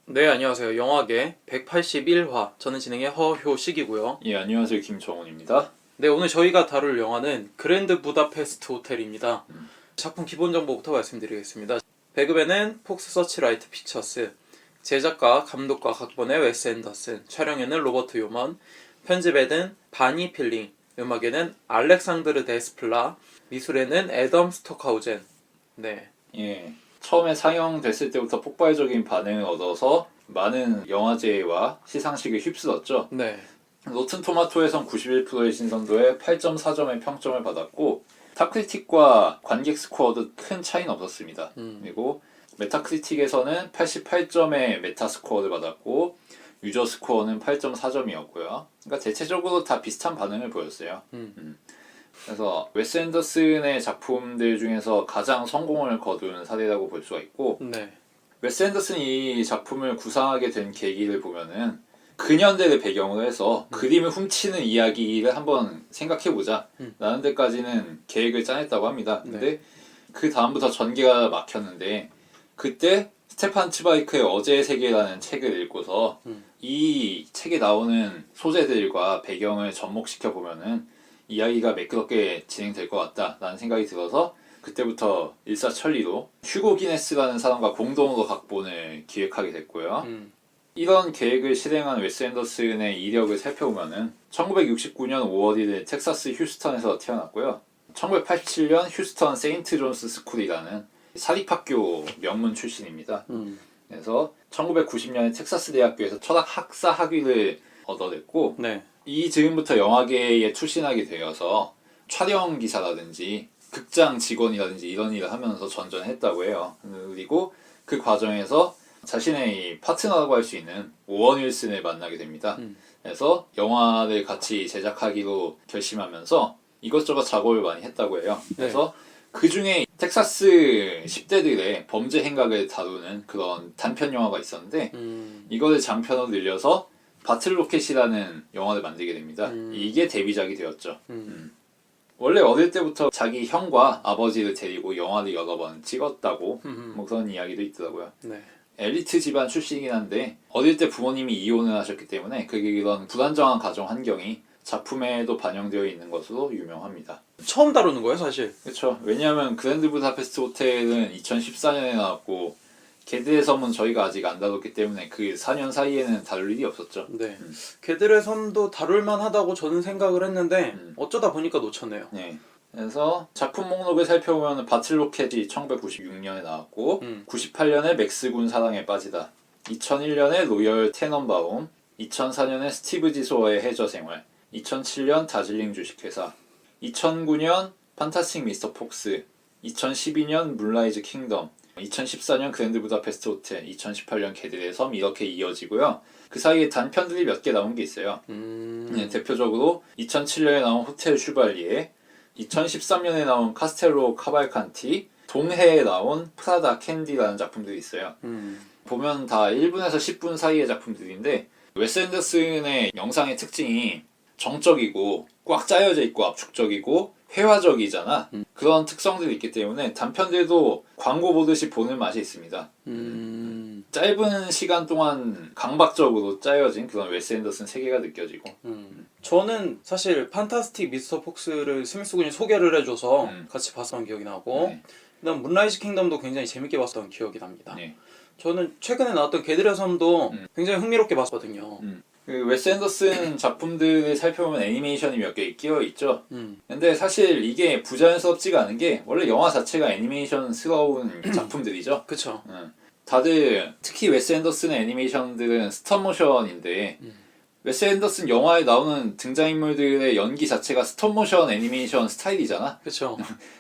네, 안녕하세요. 영화계 181화. 저는 진행의 허효식이고요. 예, 안녕하세요. 김정훈입니다. 네, 오늘 저희가 다룰 영화는 그랜드 부다페스트 호텔입니다. 작품 기본 정보부터 말씀드리겠습니다. 배급에는 폭스 서치라이트 피처스, 제작과 감독과 각본의 웨스 앤더슨, 촬영에는 로버트 요먼, 편집에는 바니 필링, 음악에는 알렉상드르 데스플라, 미술에는 애덤 스토카우젠. 네. 예, 처음에 상영됐을 때부터 폭발적인 반응을 얻어서 많은 영화제와 시상식을 휩쓸었죠. 네. 로튼 토마토에선 91%의 신선도에 8.4점의 평점을 받았고 타크리틱과 관객 스코어도 큰 차이는 없었습니다. 그리고 메타크리틱에서는 88점의 메타 스코어를 받았고 유저 스코어는 8.4점이었고요. 그러니까 대체적으로 다 비슷한 반응을 보였어요. 그래서 웨스 앤더슨의 작품들 중에서 가장 성공을 거둔 사례라고 볼 수가 있고, 네. 웨스 앤더슨이 이 작품을 구상하게 된 계기를 보면은 근현대를 배경으로 해서 그림을 훔치는 이야기를 한번 생각해보자 라는 데까지는 계획을 짜냈다고 합니다. 근데 그 다음부터 전개가 막혔는데, 그때 스테판 츠바이크의 어제의 세계라는 책을 읽고서 이 책에 나오는 소재들과 배경을 접목시켜 보면은 이야기가 매끄럽게 진행될 것 같다라는 생각이 들어서 그때부터 일사천리로 휴고 기네스라는 사람과 공동으로 각본을 기획하게 됐고요. 이런 계획을 실행한 웨스 앤더슨의 이력을 살펴보면은 1969년 5월 1일 텍사스 휴스턴에서 태어났고요. 1987년 휴스턴 세인트 존스 스쿨이라는 사립학교 명문 출신입니다. 그래서 1990년에 텍사스 대학교에서 철학 학사 학위를 얻어냈고 네. 이 즈음부터 영화계에 출신하게 되어서 촬영 기사라든지 극장 직원이라든지 이런 일을 하면서 전전했다고 해요. 그리고 그 과정에서 자신의 이 파트너라고 할 수 있는 오원 윌슨을 만나게 됩니다. 그래서 영화를 같이 제작하기로 결심하면서 이것저것 작업을 많이 했다고 해요. 그래서 그 중에 텍사스 10대들의 범죄 행각을 다루는 그런 단편 영화가 있었는데 이거를 장편으로 늘려서 바틀로켓이라는 영화를 만들게 됩니다. 이게 데뷔작이 되었죠. 원래 어릴 때부터 자기 형과 아버지를 데리고 영화를 여러 번 찍었다고 뭐 그런 이야기도 있더라고요. 네. 엘리트 집안 출신이긴 한데 어릴 때 부모님이 이혼을 하셨기 때문에 그게 이런 불안정한 가정 환경이 작품에도 반영되어 있는 것으로 유명합니다. 처음 다루는 거예요, 사실. 그렇죠. 왜냐하면 그랜드 부다페스트 호텔은 2014년에 나왔고 개드의 섬은 저희가 아직 안 다뤘기 때문에 그 4년 사이에는 다룰 일이 없었죠. 네. 개들의 섬도 다룰만 하다고 저는 생각을 했는데 어쩌다 보니까 놓쳤네요. 네. 그래서 작품 목록을 살펴보면 바틀로켓이 1996년에 나왔고 98년에 맥스군 사랑에 빠지다, 2001년에 로열 테넌바움, 2004년에 스티브 지소어의 해저생활, 2007년 다즐링 주식회사, 2009년 판타스틱 미스터 폭스, 2012년 문라이즈 킹덤, 2014년 그랜드 부다페스트 호텔, 2018년 개들의 섬 이렇게 이어지고요. 그 사이에 단편들이 몇 개 나온 게 있어요. 네, 대표적으로 2007년에 나온 호텔 슈발리에, 2013년에 나온 카스텔로 카발칸티, 동해에 나온 프라다 캔디라는 작품들이 있어요. 보면 다 1분에서 10분 사이의 작품들인데 웨스 앤더슨의 영상의 특징이 정적이고 꽉 짜여져 있고 압축적이고 회화적이잖아. 그런 특성들이 있기 때문에 단편들도 광고 보듯이 보는 맛이 있습니다. 짧은 시간 동안 강박적으로 짜여진 그런 웨스 앤더슨 세계가 느껴지고. 저는 사실 판타스틱 미스터 폭스를 스미스 군이 소개를 해줘서 같이 봤던 기억이 나고 그다음 문라이즈 킹덤도 굉장히 재밌게 봤던 기억이 납니다. 저는 최근에 나왔던 개들의 섬도 굉장히 흥미롭게 봤거든요. 그 웨스 앤더슨 작품들을 살펴보면 애니메이션이 몇 개 끼어 있죠. 근데 사실 이게 부자연스럽지가 않은 게 원래 영화 자체가 애니메이션스러운 작품들이죠. 그쵸. 다들 특히 웨스 앤더슨의 애니메이션들은 스톱모션인데 웨스 앤더슨 영화에 나오는 등장인물들의 연기 자체가 스톱모션 애니메이션 스타일이잖아. 그쵸.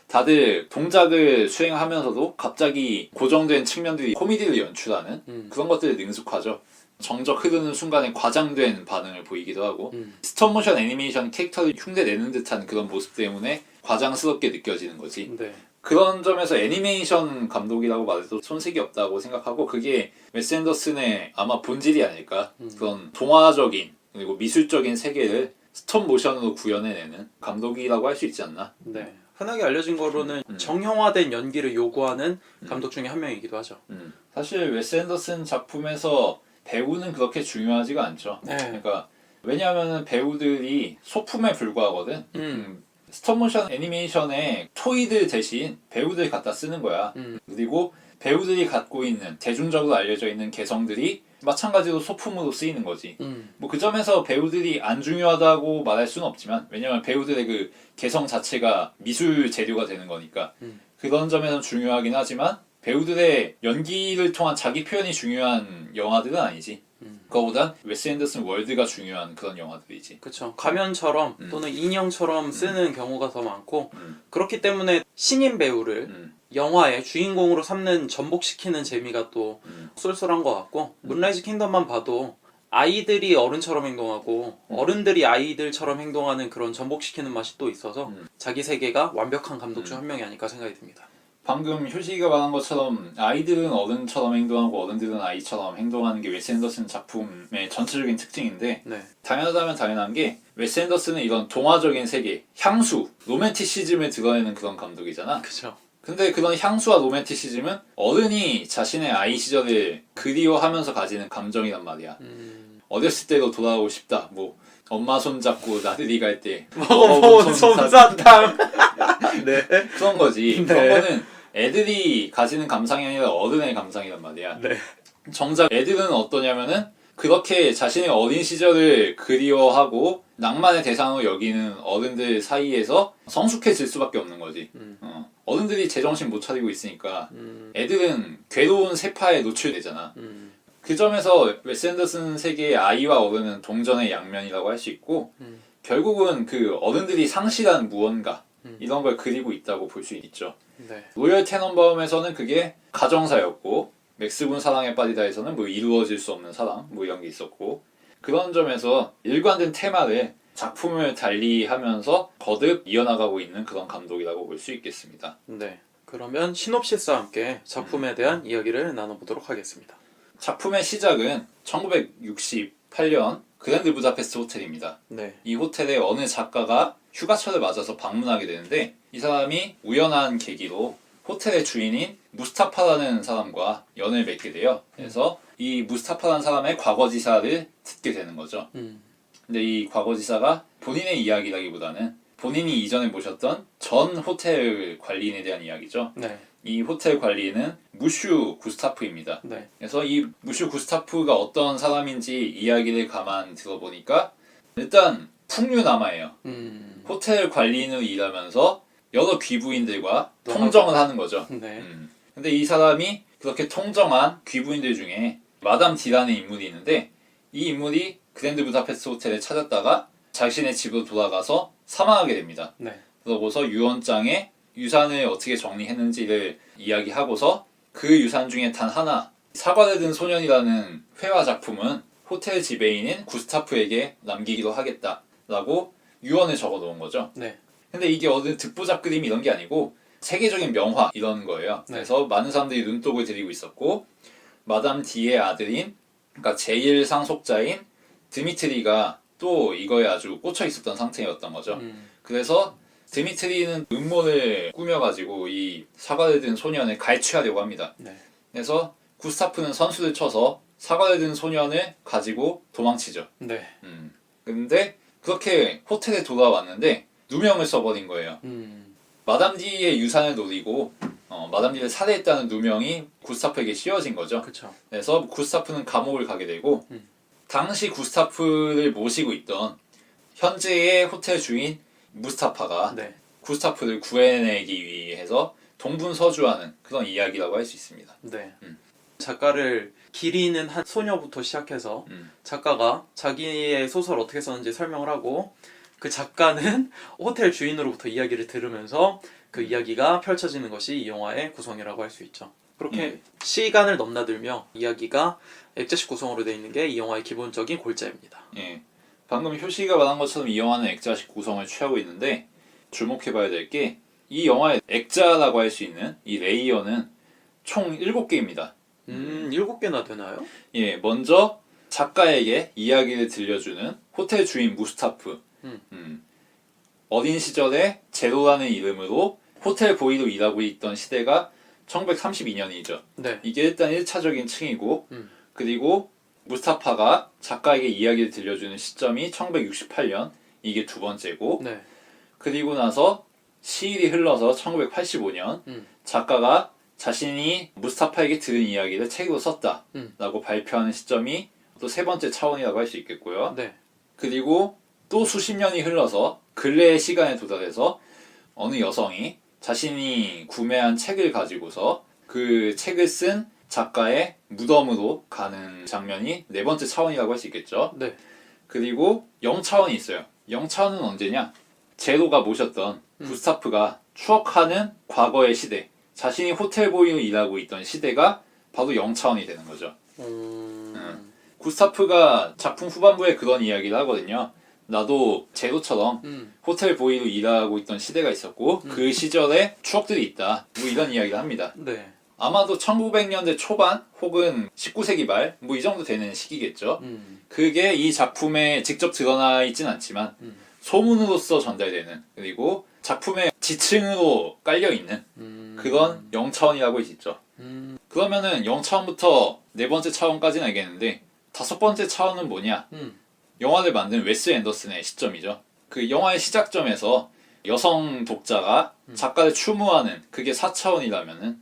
다들 동작을 수행하면서도 갑자기 고정된 측면들이 코미디를 연출하는 그런 것들에 능숙하죠. 정적 흐르는 순간에 과장된 반응을 보이기도 하고 스톱모션 애니메이션 캐릭터를 흉내내는 듯한 그런 모습 때문에 과장스럽게 느껴지는 거지. 네. 그런 점에서 애니메이션 감독이라고 말해도 손색이 없다고 생각하고 그게 웨스 앤더슨의 아마 본질이 아닐까. 그런 동화적인 그리고 미술적인 세계를 스톱모션으로 구현해내는 감독이라고 할 수 있지 않나. 네. 흔하게 알려진 거로는 정형화된 연기를 요구하는 감독 중에 한 명이기도 하죠. 사실 웨스 앤더슨 작품에서 배우는 그렇게 중요하지가 않죠. 네. 그러니까 왜냐하면 배우들이 소품에 불과하거든. 스톱모션 애니메이션에 토이들 대신 배우들 갖다 쓰는 거야. 그리고 배우들이 갖고 있는 대중적으로 알려져 있는 개성들이 마찬가지로 소품으로 쓰이는 거지. 뭐 그 점에서 배우들이 안 중요하다고 말할 수는 없지만 왜냐면 배우들의 그 개성 자체가 미술 재료가 되는 거니까 그런 점에서는 중요하긴 하지만 배우들의 연기를 통한 자기 표현이 중요한 영화들은 아니지. 그거보단 웨스 앤더슨 월드가 중요한 그런 영화들이지. 그렇죠. 가면처럼 또는 인형처럼 쓰는 경우가 더 많고 그렇기 때문에 신인 배우를 영화의 주인공으로 삼는 전복시키는 재미가 또 쏠쏠한 것 같고 문라이즈 킹덤만 봐도 아이들이 어른처럼 행동하고 어른들이 아이들처럼 행동하는 그런 전복시키는 맛이 또 있어서 자기 세계가 완벽한 감독 중 한 명이 아닐까 생각이 듭니다. 방금 효식이가 말한 것처럼 아이들은 어른처럼 행동하고 어른들은 아이처럼 행동하는 게 웨스 앤더슨 작품의 전체적인 특징인데 네. 당연하다면 당연한 게 웨스 앤더슨은 이런 동화적인 세계, 향수, 로맨티시즘을 드러내는 그런 감독이잖아. 그렇죠. 근데 그런 향수와 로맨티시즘은 어른이 자신의 아이 시절을 그리워하면서 가지는 감정이란 말이야. 어렸을 때로 돌아가고 싶다. 뭐 엄마 손 잡고 나들이 갈 때 먹어본 솜사탕. 네. 그런 거지. 네. 그런 거는 애들이 가지는 감상이 아니라 어른의 감상이란 말이야. 네. 정작 애들은 어떠냐면은 그렇게 자신의 어린 시절을 그리워하고 낭만의 대상으로 여기는 어른들 사이에서 성숙해질 수밖에 없는 거지. 어른들이 제정신 못 차리고 있으니까 애들은 괴로운 세파에 노출되잖아. 그 점에서 웨스 앤더슨 세계의 아이와 어른은 동전의 양면이라고 할 수 있고 결국은 그 어른들이 상실한 무언가 이런 걸 그리고 있다고 볼 수 있죠. 네. 로열 테넌바움에서는 그게 가정사였고 맥스군 사랑에 빠지다에서는 뭐 이루어질 수 없는 사랑 뭐 이런 게 있었고 그런 점에서 일관된 테마를 작품을 달리하면서 거듭 이어나가고 있는 그런 감독이라고 볼 수 있겠습니다. 네. 그러면 시놉시스와 함께 작품에 대한 이야기를 나눠보도록 하겠습니다. 작품의 시작은 1968년 그랜드 부다페스트 호텔입니다. 네. 이 호텔에 어느 작가가 휴가철을 맞아서 방문하게 되는데 이 사람이 우연한 계기로 호텔의 주인인 무스타파라는 사람과 연을 맺게 돼요. 그래서 이 무스타파라는 사람의 과거지사를 듣게 되는 거죠. 근데 이 과거지사가 본인의 이야기라기보다는 본인이 이전에 모셨던 전 호텔 관리인에 대한 이야기죠. 네. 이 호텔 관리인은 무슈 구스타프입니다. 네. 그래서 이 무슈 구스타프가 어떤 사람인지 이야기를 가만 들어보니까 일단 풍류남아예요. 호텔 관리인으로 일하면서 여러 귀부인들과 통정을 하는 거죠. 네. 근데 이 사람이 그렇게 통정한 귀부인들 중에 마담 디라는 인물이 있는데 이 인물이 그랜드 부다페스트 호텔에 찾았다가 자신의 집으로 돌아가서 사망하게 됩니다. 네. 그러고서 유언장에 유산을 어떻게 정리했는지를 이야기하고서 그 유산 중에 단 하나 사과를 든 소년이라는 회화 작품은 호텔 지배인인 구스타프에게 남기기로 하겠다라고 유언을 적어 놓은 거죠. 네. 근데 이게 어느 듣보잡 그림 이런 게 아니고 세계적인 명화 이런 거예요. 네. 그래서 많은 사람들이 눈독을 들이고 있었고 마담 디의 아들인 그러니까 제일 상속자인 드미트리가 또 이거에 아주 꽂혀 있었던 상태였던 거죠. 그래서 드미트리는 음모를 꾸며가지고 이 사과를 든 소년을 갈취하려고 합니다. 네. 그래서 구스타프는 선수를 쳐서 사과를 든 소년을 가지고 도망치죠. 네. 근데 그렇게 호텔에 돌아왔는데 누명을 써버린 거예요. 마담 디의 유산을 노리고 마담 디를 살해했다는 누명이 구스타프에게 씌워진 거죠. 그렇죠. 그래서 구스타프는 감옥을 가게 되고 당시 구스타프를 모시고 있던 현재의 호텔 주인 무스타파가 네. 구스타프를 구해내기 위해서 동분서주하는 그런 이야기라고 할 수 있습니다. 네. 작가를 기리는 한 소녀부터 시작해서 작가가 자기의 소설 어떻게 썼는지 설명을 하고 그 작가는 호텔 주인으로부터 이야기를 들으면서 그 이야기가 펼쳐지는 것이 이 영화의 구성이라고 할 수 있죠. 그렇게 시간을 넘나들며 이야기가 액자식 구성으로 되어 있는 게 이 영화의 기본적인 골자입니다. 예. 방금 효시가 말한 것처럼 이 영화는 액자식 구성을 취하고 있는데 주목해봐야 될 게 이 영화의 액자라고 할 수 있는 이 레이어는 총 7개입니다. 7개나 되나요? 예, 먼저 작가에게 이야기를 들려주는 호텔 주인 무스타프. 어린 시절에 제로라는 이름으로 호텔 보이로 일하고 있던 시대가 1932년이죠. 네. 이게 일단 1차적인 층이고 그리고 무스타파가 작가에게 이야기를 들려주는 시점이 1968년, 이게 두 번째고 네. 그리고 나서 시일이 흘러서 1985년 작가가 자신이 무스타파에게 들은 이야기를 책으로 썼다라고 발표하는 시점이 또 세 번째 차원이라고 할 수 있겠고요. 네. 그리고 또 수십 년이 흘러서 근래의 시간에 도달해서 어느 여성이 자신이 구매한 책을 가지고서 그 책을 쓴 작가의 무덤으로 가는 장면이 네 번째 차원이라고 할 수 있겠죠. 네. 그리고 0차원이 있어요. 0차원은 언제냐? 제로가 모셨던 구스타프가 추억하는 과거의 시대, 자신이 호텔보이로 일하고 있던 시대가 바로 0차원이 되는 거죠. 구스타프가 작품 후반부에 그런 이야기를 하거든요. 나도 제로처럼 호텔보이로 일하고 있던 시대가 있었고 그 시절에 추억들이 있다. 뭐 이런 이야기를 합니다. 네. 아마도 1900년대 초반 혹은 19세기 말 뭐 이 정도 되는 시기겠죠. 그게 이 작품에 직접 드러나 있진 않지만 소문으로서 전달되는, 그리고 작품의 지층으로 깔려있는 그런 0차원이라고 할 수 있죠. 그러면은 0차원부터 네 번째 차원까지는 알겠는데 다섯 번째 차원은 뭐냐? 영화를 만든 웨스 앤더슨의 시점이죠. 그 영화의 시작점에서 여성 독자가 작가를 추모하는 그게 4차원이라면은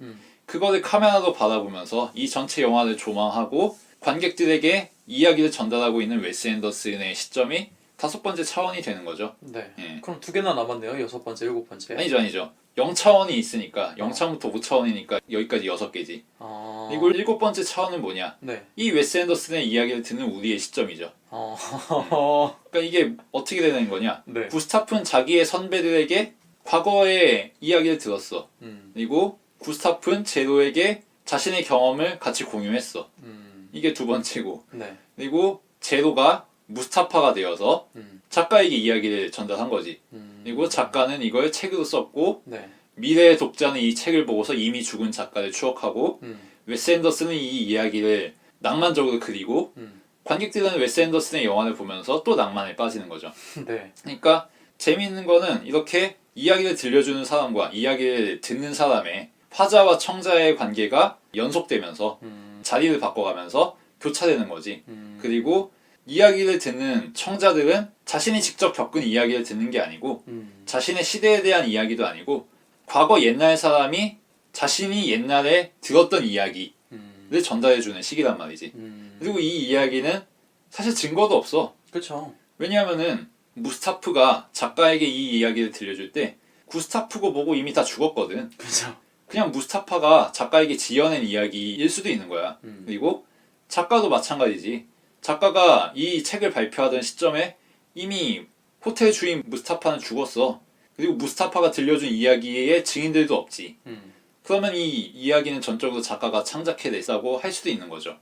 그거를 카메라로 바라보면서 이 전체 영화를 조망하고 관객들에게 이야기를 전달하고 있는 웨스 앤더슨의 시점이 다섯 번째 차원이 되는 거죠. 네. 예. 그럼 두 개나 남았네요. 여섯 번째, 일곱 번째. 아니죠. 0차원이 있으니까 0차원부터 5차원이니까 여기까지 6개지. 아. 그리고 일곱 번째 차원은 뭐냐? 네. 이 웨스 앤더슨의 이야기를 듣는 우리의 시점이죠. 그러니까 이게 어떻게 되는 거냐? 네. 구스타프는 자기의 선배들에게 과거의 이야기를 들었어. 그리고 구스타프는 제로에게 자신의 경험을 같이 공유했어. 이게 두 번째고. 네. 그리고 제로가 무스타파가 되어서 작가에게 이야기를 전달한 거지. 그리고 작가는 이걸 책으로 썼고 네. 미래의 독자는 이 책을 보고서 이미 죽은 작가를 추억하고 웨스 앤더슨은 이 이야기를 낭만적으로 그리고 관객들은 웨스 앤더슨의 영화를 보면서 또 낭만에 빠지는 거죠. 네. 그러니까 재미있는 거는 이렇게 이야기를 들려주는 사람과 이야기를 듣는 사람의 화자와 청자의 관계가 연속되면서 자리를 바꿔가면서 교차되는 거지. 그리고 이야기를 듣는 청자들은 자신이 직접 겪은 이야기를 듣는 게 아니고 자신의 시대에 대한 이야기도 아니고 과거 옛날 사람이 자신이 옛날에 들었던 이야기를 전달해주는 시기란 말이지. 그리고 이 이야기는 사실 증거도 없어. 그렇죠. 왜냐하면은 무스타프가 작가에게 이 이야기를 들려줄 때 구스타프고 뭐고 이미 다 죽었거든. 그렇죠. 그냥 무스타파가 작가에게 지어낸 이야기일 수도 있는 거야. 그리고 작가도 마찬가지지. 작가가 이 책을 발표하던 시점에 이미 호텔 주인 무스타파는 죽었어. 그리고 무스타파가 들려준 이야기의 증인들도 없지. 그러면 이 이야기는 전적으로 작가가 창작해냈다고 할 수도 있는 거죠.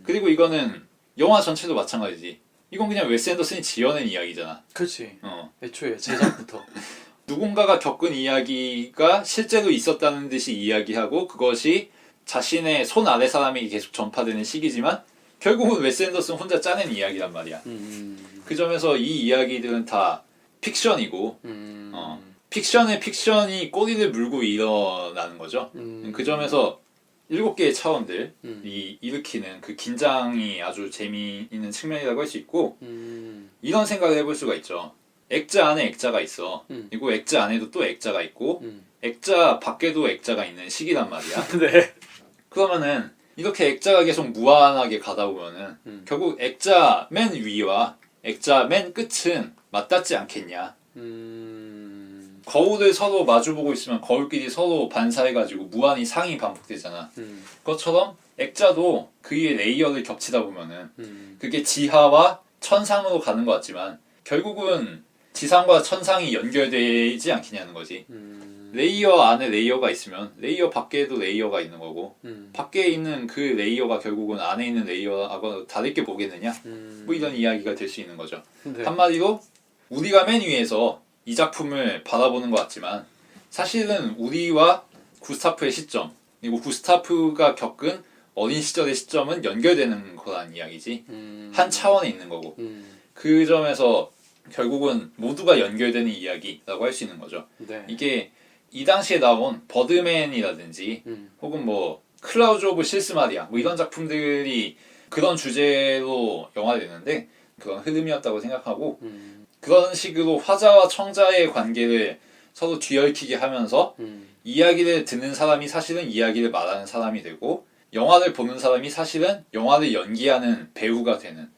그리고 이거는 영화 전체도 마찬가지지. 이건 그냥 웨스 앤더슨이 지어낸 이야기잖아. 그렇지. 애초에 제작부터. 누군가가 겪은 이야기가 실제로 있었다는 듯이 이야기하고 그것이 자신의 손 아래 사람에게 계속 전파되는 시기지만 결국은 웨스 앤더슨 혼자 짜낸 이야기란 말이야. 그 점에서 이 이야기들은 다 픽션이고 픽션의 픽션이 꼬리를 물고 일어나는 거죠. 그 점에서 7개의 차원들이 일으키는 그 긴장이 아주 재미있는 측면이라고 할 수 있고 이런 생각을 해볼 수가 있죠. 액자 안에 액자가 있어. 그리고 액자 안에도 또 액자가 있고 액자 밖에도 액자가 있는 시기란 말이야. 네. 그러면은 이렇게 액자가 계속 무한하게 가다 보면은 결국 액자 맨 위와 액자 맨 끝은 맞닿지 않겠냐. 거울을 서로 마주보고 있으면 거울끼리 서로 반사해가지고 무한히 상이 반복되잖아. 그것처럼 액자도 그 위에 레이어를 겹치다 보면은 그게 지하와 천상으로 가는 것 같지만 결국은 지상과 천상이 연결되지 않겠냐는 거지. 레이어 안에 레이어가 있으면 레이어 밖에도 레이어가 있는 거고 밖에 있는 그 레이어가 결국은 안에 있는 레이어하고 다를 게 뭐겠느냐. 뭐 이런 이야기가 될 수 있는 거죠. 네. 한마디로 우리가 맨 위에서 이 작품을 바라보는 것 같지만 사실은 우리와 구스타프의 시점 그리고 구스타프가 겪은 어린 시절의 시점은 연결되는 거라는 이야기지. 한 차원에 있는 거고 그 점에서 결국은 모두가 연결되는 이야기라고 할 수 있는 거죠. 네. 이게 이 당시에 나온 버드맨이라든지 혹은 뭐 클라우즈 오브 실스마리아 뭐 이런 작품들이 그런 주제로 영화되는데 그런 흐름이었다고 생각하고 그런 식으로 화자와 청자의 관계를 서로 뒤얽히게 하면서 이야기를 듣는 사람이 사실은 이야기를 말하는 사람이 되고 영화를 보는 사람이 사실은 영화를 연기하는 배우가 되는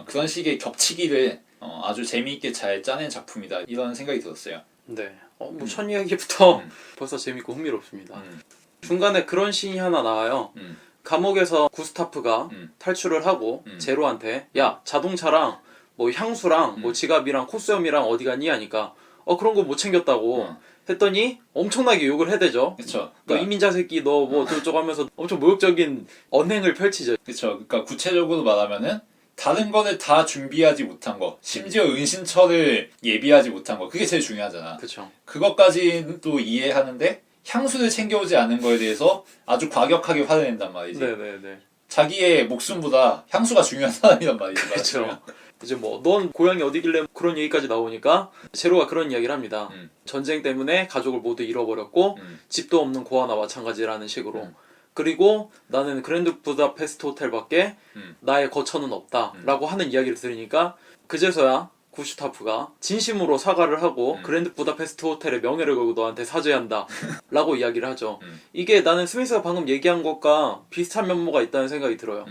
그런 식의 겹치기를 아주 재미있게 잘 짜낸 작품이다 이런 생각이 들었어요. 네. 뭐 첫 이야기부터 음. 벌써 재밌고 흥미롭습니다. 음. 중간에 그런 씬이 하나 나와요. 음. 감옥에서 구스타프가 탈출을 하고 제로한테 야 자동차랑 뭐 향수랑 뭐 지갑이랑 코수염이랑 어디 갔니 하니까 그런 거 못 챙겼다고 했더니 엄청나게 욕을 해대죠. 그렇죠. 너 이민자 새끼 너 뭐 어쩌고 하면서 엄청 모욕적인 언행을 펼치죠. 그렇죠. 그러니까 구체적으로 말하면은 다른 거를 다 준비하지 못한 거, 심지어 은신처를 예비하지 못한 거, 그게 제일 중요하잖아. 그렇죠. 그것까지도 이해하는데 향수를 챙겨오지 않은 거에 대해서 아주 과격하게 화를 낸단 말이지. 네네네. 자기의 목숨보다 향수가 중요한 사람이란 말이지. 그렇죠. 이제 뭐 넌 고향이 어디길래 그런 얘기까지 나오니까 제로가 그런 이야기를 합니다. 전쟁 때문에 가족을 모두 잃어버렸고 집도 없는 고아나 마찬가지라는 식으로. 그리고 나는 그랜드 부다페스트 호텔밖에 나의 거처는 없다라고 하는 이야기를 들으니까 그제서야 구슈타프가 진심으로 사과를 하고 그랜드 부다페스트 호텔의 명예를 걸고 너한테 사죄한다 라고 이야기를 하죠. 이게 나는 스미스가 방금 얘기한 것과 비슷한 면모가 있다는 생각이 들어요.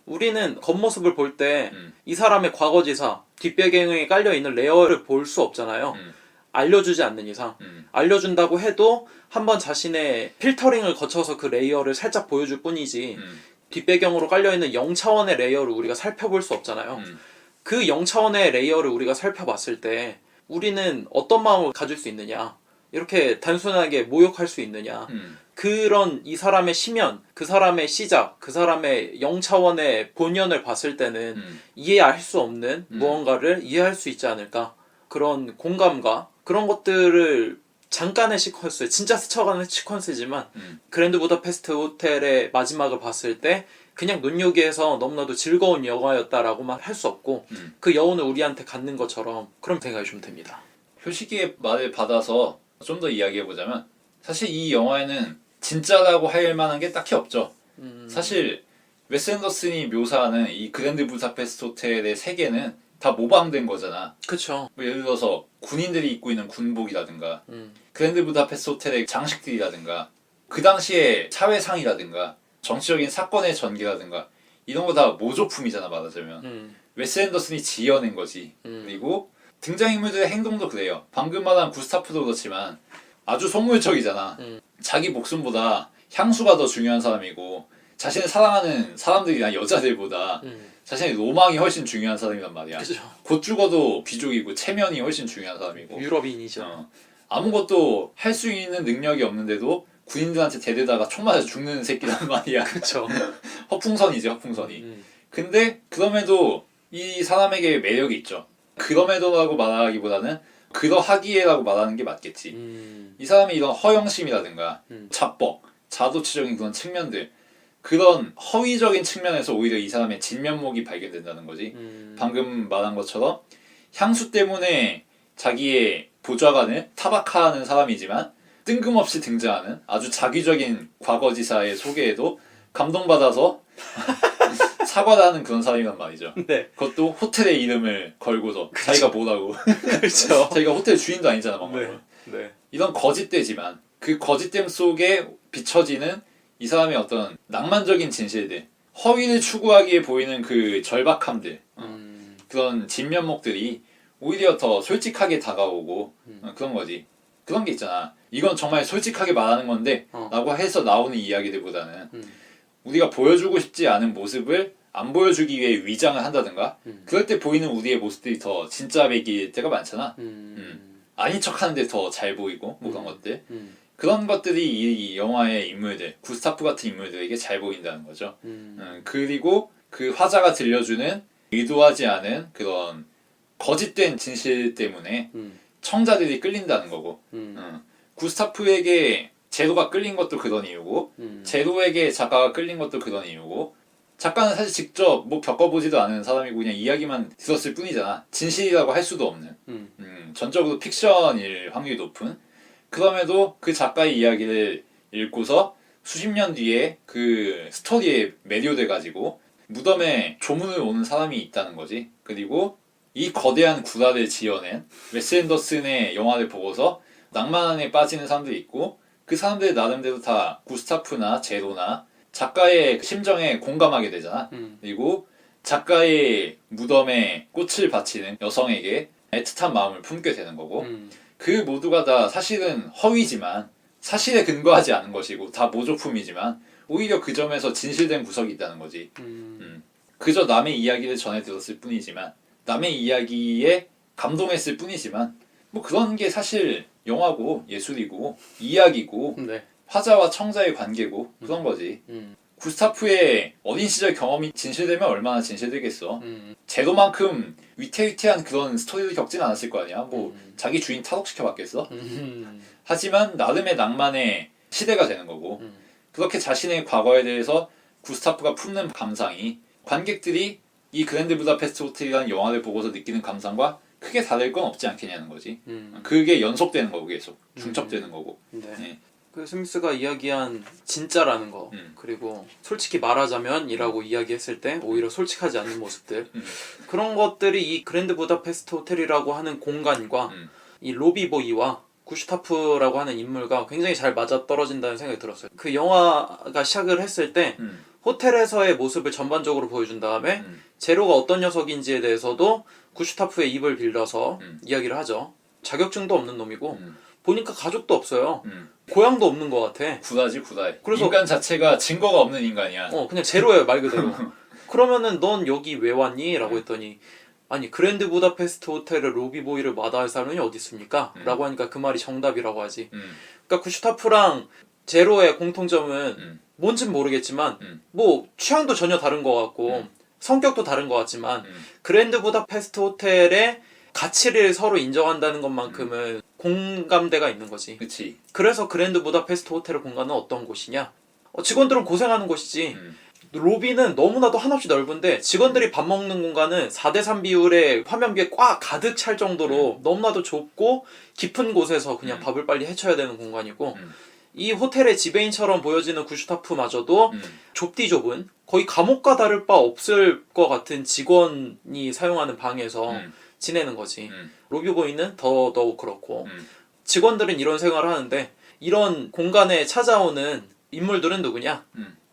우리는 겉모습을 볼 때 이 사람의 과거지사 뒷배경에 깔려있는 레이어를 볼 수 없잖아요. 알려주지 않는 이상 알려준다고 해도 한번 자신의 필터링을 거쳐서 그 레이어를 살짝 보여줄 뿐이지 뒷배경으로 깔려있는 0차원의 레이어를 우리가 살펴볼 수 없잖아요. 그 0차원의 레이어를 우리가 살펴봤을 때 우리는 어떤 마음을 가질 수 있느냐, 이렇게 단순하게 모욕할 수 있느냐, 그런 이 사람의 심연, 그 사람의 시작, 그 사람의 0차원의 본연을 봤을 때는 이해할 수 없는 무언가를 이해할 수 있지 않을까. 그런 공감과 그런 것들을 잠깐의 시퀀스, 진짜 스쳐가는 시퀀스지만 그랜드 부다페스트 호텔의 마지막을 봤을 때 그냥 눈요기에서 너무나도 즐거운 영화였다라고만 할 수 없고 그 여운을 우리한테 갖는 것처럼 그런 생각이 좀 듭니다. 효식이의 말을 받아서 좀 더 이야기해보자면 사실 이 영화에는 진짜라고 할 만한 게 딱히 없죠. 사실 웨스 앤더슨이 묘사하는 이 그랜드 부다페스트 호텔의 세계는 다 모방된 거잖아. 그쵸. 뭐 예를 들어서 군인들이 입고 있는 군복이라든가 그랜드 부다페스트 호텔의 장식들이라든가 그 당시의 사회상이라든가 정치적인 사건의 전개라든가 이런 거 다 모조품이잖아 말하자면. 웨스 앤더슨이 지어낸 거지. 그리고 등장인물들의 행동도 그래요. 방금 말한 구스타프도 그렇지만 아주 속물적이잖아. 자기 목숨보다 향수가 더 중요한 사람이고 자신을 사랑하는 사람들이나 여자들보다 자신의 로망이 훨씬 중요한 사람이란 말이야. 그죠. 곧 죽어도 귀족이고 체면이 훨씬 중요한 사람이고 유럽인이죠. 아무것도 할 수 있는 능력이 없는데도 군인들한테 대대다가 총 맞아 죽는 새끼란 말이야. 그쵸. 허풍선이지 허풍선이. 근데 그럼에도 이 사람에게 매력이 있죠. 그럼에도라고 말하기보다는 그러하기에라고 말하는 게 맞겠지. 이 사람이 이런 허영심이라든가 자뻑, 자도취적인 그런 측면들, 그런 허위적인 측면에서 오히려 이 사람의 진면목이 발견된다는 거지. 방금 말한 것처럼 향수 때문에 자기의 보좌관을 타박하는 사람이지만 뜬금없이 등장하는 아주 자기적인 과거지사의 소개에도 감동받아서 사과를 하는 그런 사람이란 말이죠. 네. 그것도 호텔의 이름을 걸고서 그쵸. 자기가 뭐라고. 그렇죠. 자기가 호텔 주인도 아니잖아 막말. 네. 이런 거짓되지만 그 거짓됨 속에 비춰지는 이 사람의 어떤 낭만적인 진실들, 허위를 추구하기에 보이는 그 절박함들, 그런 진면목들이 오히려 더 솔직하게 다가오고 그런 거지. 그런 게 있잖아. 이건 정말 솔직하게 말하는 건데 라고 해서 나오는 이야기들보다는 우리가 보여주고 싶지 않은 모습을 안 보여주기 위해 위장을 한다든가 그럴 때 보이는 우리의 모습들이 더 진짜 백일 때가 많잖아. 아닌 척하는데 더 잘 보이고 뭐 그런 것들. 그런 것들이 이 영화의 인물들, 구스타프 같은 인물들에게 잘 보인다는 거죠. 그리고 그 화자가 들려주는 의도하지 않은 그런 거짓된 진실 때문에 청자들이 끌린다는 거고 구스타프에게 제로가 끌린 것도 그런 이유고 제로에게 작가가 끌린 것도 그런 이유고 작가는 사실 직접 뭐 겪어보지도 않은 사람이고 그냥 이야기만 들었을 뿐이잖아. 진실이라고 할 수도 없는. 전적으로 픽션일 확률이 높은. 그럼에도 그 작가의 이야기를 읽고서 수십 년 뒤에 그 스토리에 매료돼가지고 무덤에 조문을 오는 사람이 있다는 거지. 그리고 이 거대한 구라를 지어낸 웨스 앤더슨의 영화를 보고서 낭만에 빠지는 사람들이 있고 그 사람들 나름대로 다 구스타프나 제로나 작가의 심정에 공감하게 되잖아. 그리고 작가의 무덤에 꽃을 바치는 여성에게 애틋한 마음을 품게 되는 거고 그 모두가 다 사실은 허위지만 사실에 근거하지 않은 것이고 다 모조품이지만 오히려 그 점에서 진실된 구석이 있다는 거지. 그저 남의 이야기를 전해 들었을 뿐이지만 남의 이야기에 감동했을 뿐이지만 뭐 그런 게 사실 영화고 예술이고 이야기고 네. 화자와 청자의 관계고 그런 거지. 구스타프의 어린 시절 경험이 진실되면 얼마나 진실되겠어. 제로만큼 위태위태한 그런 스토리를 겪진 않았을 거 아니야. 뭐 자기 주인 탈옥시켜봤겠어? 하지만 나름의 낭만의 시대가 되는 거고 그렇게 자신의 과거에 대해서 구스타프가 품는 감상이 관객들이 이 그랜드 부다페스트 호텔이라는 영화를 보고서 느끼는 감상과 크게 다를 건 없지 않겠냐는 거지. 그게 연속되는 거고 계속 중첩되는 거고. 네. 네. 그 스미스가 이야기한 진짜라는 거 그리고 솔직히 말하자면이라고 이야기했을 때 오히려 솔직하지 않는 모습들 그런 것들이 이 그랜드 부다페스트 호텔이라고 하는 공간과 이 로비보이와 구슈타프라고 하는 인물과 굉장히 잘 맞아떨어진다는 생각이 들었어요. 그 영화가 시작을 했을 때 호텔에서의 모습을 전반적으로 보여준 다음에 제로가 어떤 녀석인지에 대해서도 구슈타프의 입을 빌려서 이야기를 하죠. 자격증도 없는 놈이고 보니까 가족도 없어요. 고향도 없는 것 같아. 구라지 구라. 그래서 인간 자체가 증거가 없는 인간이야. 그냥 제로예요 말 그대로. 그러면은 넌 여기 왜 왔니? 라고 했더니 아니 그랜드 부다페스트 호텔의 로비보이를 마다할 사람이 어디 있습니까? 라고 하니까 그 말이 정답이라고 하지. 그러니까 구슈타프랑 제로의 공통점은 뭔진 모르겠지만 뭐 취향도 전혀 다른 것 같고 성격도 다른 것 같지만 그랜드 부다페스트 호텔의 가치를 서로 인정한다는 것만큼은 공감대가 있는 거지. 그치. 그래서 그랜드 부다페스트 호텔의 공간은 어떤 곳이냐? 직원들은 고생하는 곳이지. 로비는 너무나도 한없이 넓은데 직원들이 밥 먹는 공간은 4대3 비율의 화면비에 꽉 가득 찰 정도로 너무나도 좁고 깊은 곳에서 그냥 밥을 빨리 해쳐야 되는 공간이고 이 호텔의 지배인처럼 보여지는 구슈타프마저도 좁디 좁은 거의 감옥과 다를 바 없을 것 같은 직원이 사용하는 방에서 지내는 거지. 로비보이는 더더욱 그렇고 직원들은 이런 생활을 하는데 이런 공간에 찾아오는 인물들은 누구냐?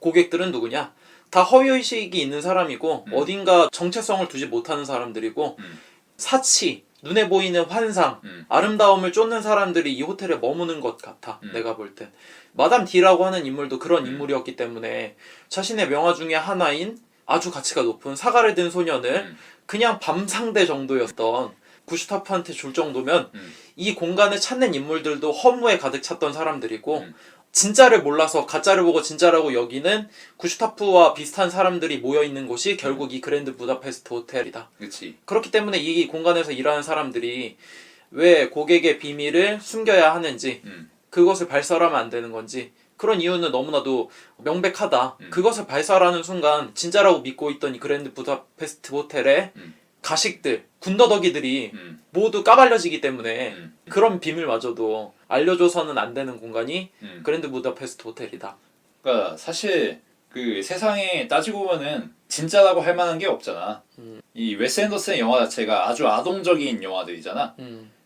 고객들은 누구냐? 다 허위의식이 있는 사람이고 어딘가 정체성을 두지 못하는 사람들이고 사치, 눈에 보이는 환상, 아름다움을 쫓는 사람들이 이 호텔에 머무는 것 같아. 내가 볼 땐. 마담 D라고 하는 인물도 그런 인물이었기 때문에 자신의 명화 중에 하나인 아주 가치가 높은 사과를 든 소년을 그냥 밤상대 정도였던 구슈타프한테 줄 정도면 이 공간을 찾는 인물들도 허무에 가득 찼던 사람들이고 진짜를 몰라서 가짜를 보고 진짜라고 여기는 구슈타프와 비슷한 사람들이 모여있는 곳이 결국 이 그랜드 부다페스트 호텔이다. 그치. 그렇기 때문에 이 공간에서 일하는 사람들이 왜 고객의 비밀을 숨겨야 하는지 그것을 발설하면 안 되는 건지 그런 이유는 너무나도 명백하다. 그것을 발설하는 순간 진짜라고 믿고 있던 이 그랜드 부다페스트 호텔의 가식들, 군더더기들이 모두 까발려지기 때문에 그런 비밀마저도 알려줘서는 안 되는 공간이 그랜드 부다페스트 호텔이다. 그러니까 사실 그 세상에 따지고 보면은 진짜라고 할 만한 게 없잖아. 이 웨스 앤더슨의 영화 자체가 아주 아동적인 영화들이잖아.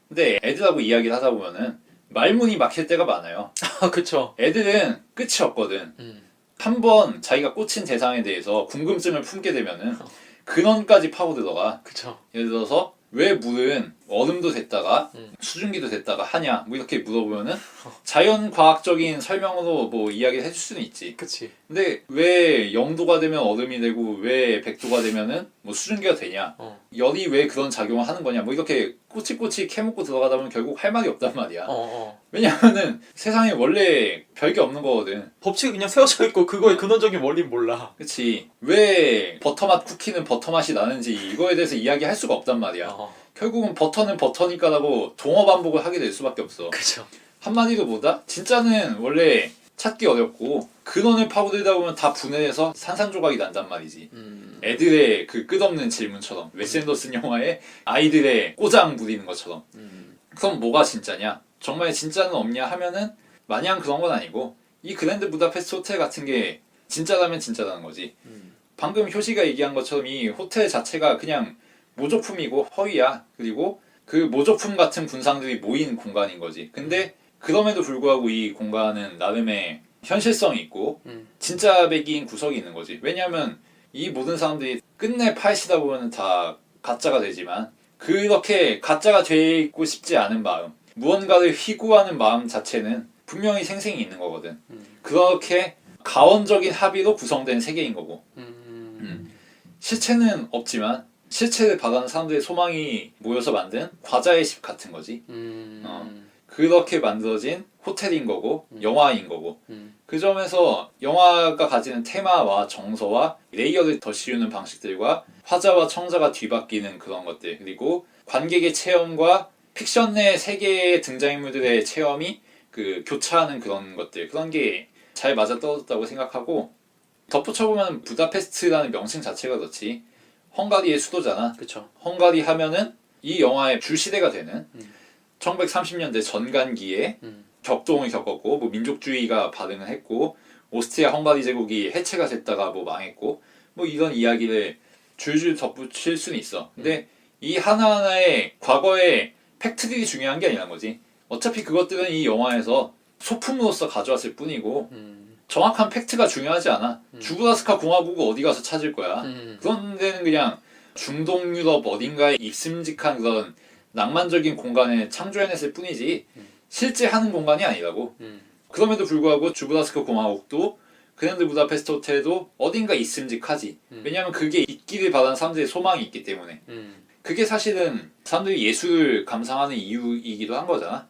근데 애들하고 이야기를 하다 보면은 말문이 막힐 때가 많아요. 아, 그쵸. 애들은 끝이 없거든. 한번 자기가 꽂힌 대상에 대해서 궁금증을 품게 되면은 근원까지 파고들어가. 그쵸. 예를 들어서 왜 물은 얼음도 됐다가 수증기도 됐다가 하냐 뭐 이렇게 물어보면은 자연과학적인 설명으로 뭐 이야기를 해줄 수는 있지. 그치. 근데 왜 0도가 되면 얼음이 되고 왜 100도가 되면은 뭐 수증기가 되냐 열이 왜 그런 작용을 하는 거냐 뭐 이렇게 꼬치꼬치 캐묻고 들어가다 보면 결국 할 말이 없단 말이야. 왜냐면은 세상에 원래 별게 없는 거거든. 법칙이 그냥 세워져 있고 그거의 근원적인 원리는 몰라. 그치. 왜 버터맛 쿠키는 버터맛이 나는지 이거에 대해서 이야기할 수가 없단 말이야. 결국은 버터는 버터니까라고 동어 반복을 하게 될 수밖에 없어. 그죠. 한마디로 뭐다? 진짜는 원래 찾기 어렵고 근원을 파고들다 보면 다 분해해서 산산조각이 난단 말이지. 애들의 그 끝없는 질문처럼 웨스 앤더슨 영화에 아이들의 꼬장 부리는 것처럼. 그럼 뭐가 진짜냐? 정말 진짜는 없냐 하면은 마냥 그런 건 아니고 이 그랜드 부다페스트 호텔 같은 게 진짜라면 진짜라는 거지. 방금 효시가 얘기한 것처럼 이 호텔 자체가 그냥 모조품이고 허위야. 그리고 그 모조품 같은 군상들이 모인 공간인 거지. 근데 그럼에도 불구하고 이 공간은 나름의 현실성이 있고 진짜 배기인 구석이 있는 거지. 왜냐하면 이 모든 사람들이 끝내 파헤치다 보면 다 가짜가 되지만 그렇게 가짜가 되고 싶지 않은 마음, 무언가를 희구하는 마음 자체는 분명히 생생히 있는 거거든. 그렇게 가원적인 합의로 구성된 세계인 거고. 실체는 없지만 실체를 바라는 사람들의 소망이 모여서 만든 과자의 집 같은 거지. 그렇게 만들어진 호텔인 거고 영화인 거고. 그 점에서 영화가 가지는 테마와 정서와 레이어를 더 씌우는 방식들과 화자와 청자가 뒤바뀌는 그런 것들, 그리고 관객의 체험과 픽션 내 세계의 등장인물들의 체험이 그 교차하는 그런 것들, 그런 게 잘 맞아떨어졌다고 생각하고, 덧붙여보면 부다페스트라는 명칭 자체가 그렇지 헝가리의 수도잖아. 그쵸. 헝가리 하면은 이 영화의 주시대가 되는 1930년대 전간기에 격동을 겪었고 뭐 민족주의가 발흥을 했고 오스트리아 헝가리 제국이 해체가 됐다가 뭐 망했고 뭐 이런 이야기를 줄줄 덧붙일 수는 있어. 근데 이 하나하나의 과거의 팩트들이 중요한 게 아니란 거지. 어차피 그것들은 이 영화에서 소품으로서 가져왔을 뿐이고 정확한 팩트가 중요하지 않아. 주브라스카 공화국을 어디 가서 찾을 거야. 그런 데는 그냥 중동 유럽 어딘가에 익슴직한 그런 낭만적인 공간을 창조해냈을 뿐이지 실제 하는 공간이 아니라고. 그럼에도 불구하고 주브라스카 공화국도 그랜드 부다페스트 호텔도 어딘가 있음직하지. 왜냐하면 그게 있기를 바라는 사람들의 소망이 있기 때문에. 그게 사실은 사람들이 예술을 감상하는 이유이기도 한 거잖아.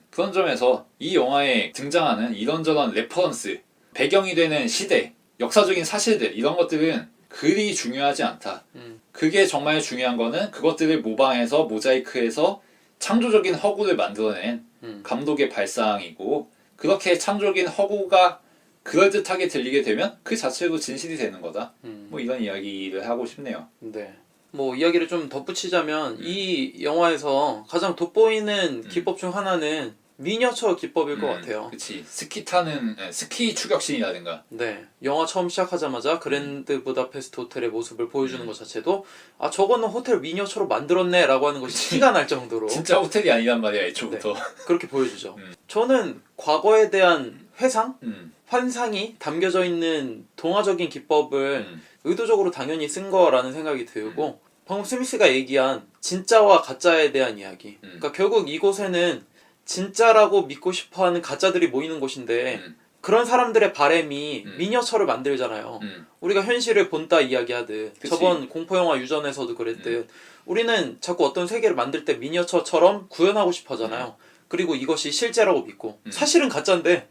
그런 점에서 이 영화에 등장하는 이런저런 레퍼런스, 배경이 되는 시대, 역사적인 사실들 이런 것들은 그리 중요하지 않다. 그게 정말 중요한 거는 그것들을 모방해서 모자이크해서 창조적인 허구를 만들어낸 감독의 발상이고, 그렇게 창조적인 허구가 그럴듯하게 들리게 되면 그 자체로 진실이 되는 거다. 뭐 이런 이야기를 하고 싶네요. 네. 뭐 이야기를 좀 덧붙이자면 이 영화에서 가장 돋보이는 기법 중 하나는 미니어처 기법일 것 같아요. 그치. 스키 타는 스키 추격신이라든가. 네. 영화 처음 시작하자마자 그랜드 부다페스트 호텔의 모습을 보여주는 것 자체도 아 저거는 호텔 미니어처로 만들었네 라고 하는 것이 티가 날 정도로 진짜 호텔이 아니란 말이야 애초부터. 네. 그렇게 보여주죠. 저는 과거에 대한 회상? 환상이 담겨져 있는 동화적인 기법을 의도적으로 당연히 쓴 거라는 생각이 들고, 방금 스미스가 얘기한 진짜와 가짜에 대한 이야기. 그러니까 결국 이곳에는 진짜라고 믿고 싶어하는 가짜들이 모이는 곳인데 그런 사람들의 바램이 미니어처를 만들잖아요. 우리가 현실을 본따 이야기하듯 그치. 저번 공포영화 유전에서도 그랬듯 우리는 자꾸 어떤 세계를 만들 때 미니어처처럼 구현하고 싶어 하잖아요. 그리고 이것이 실제라고 믿고 사실은 가짜인데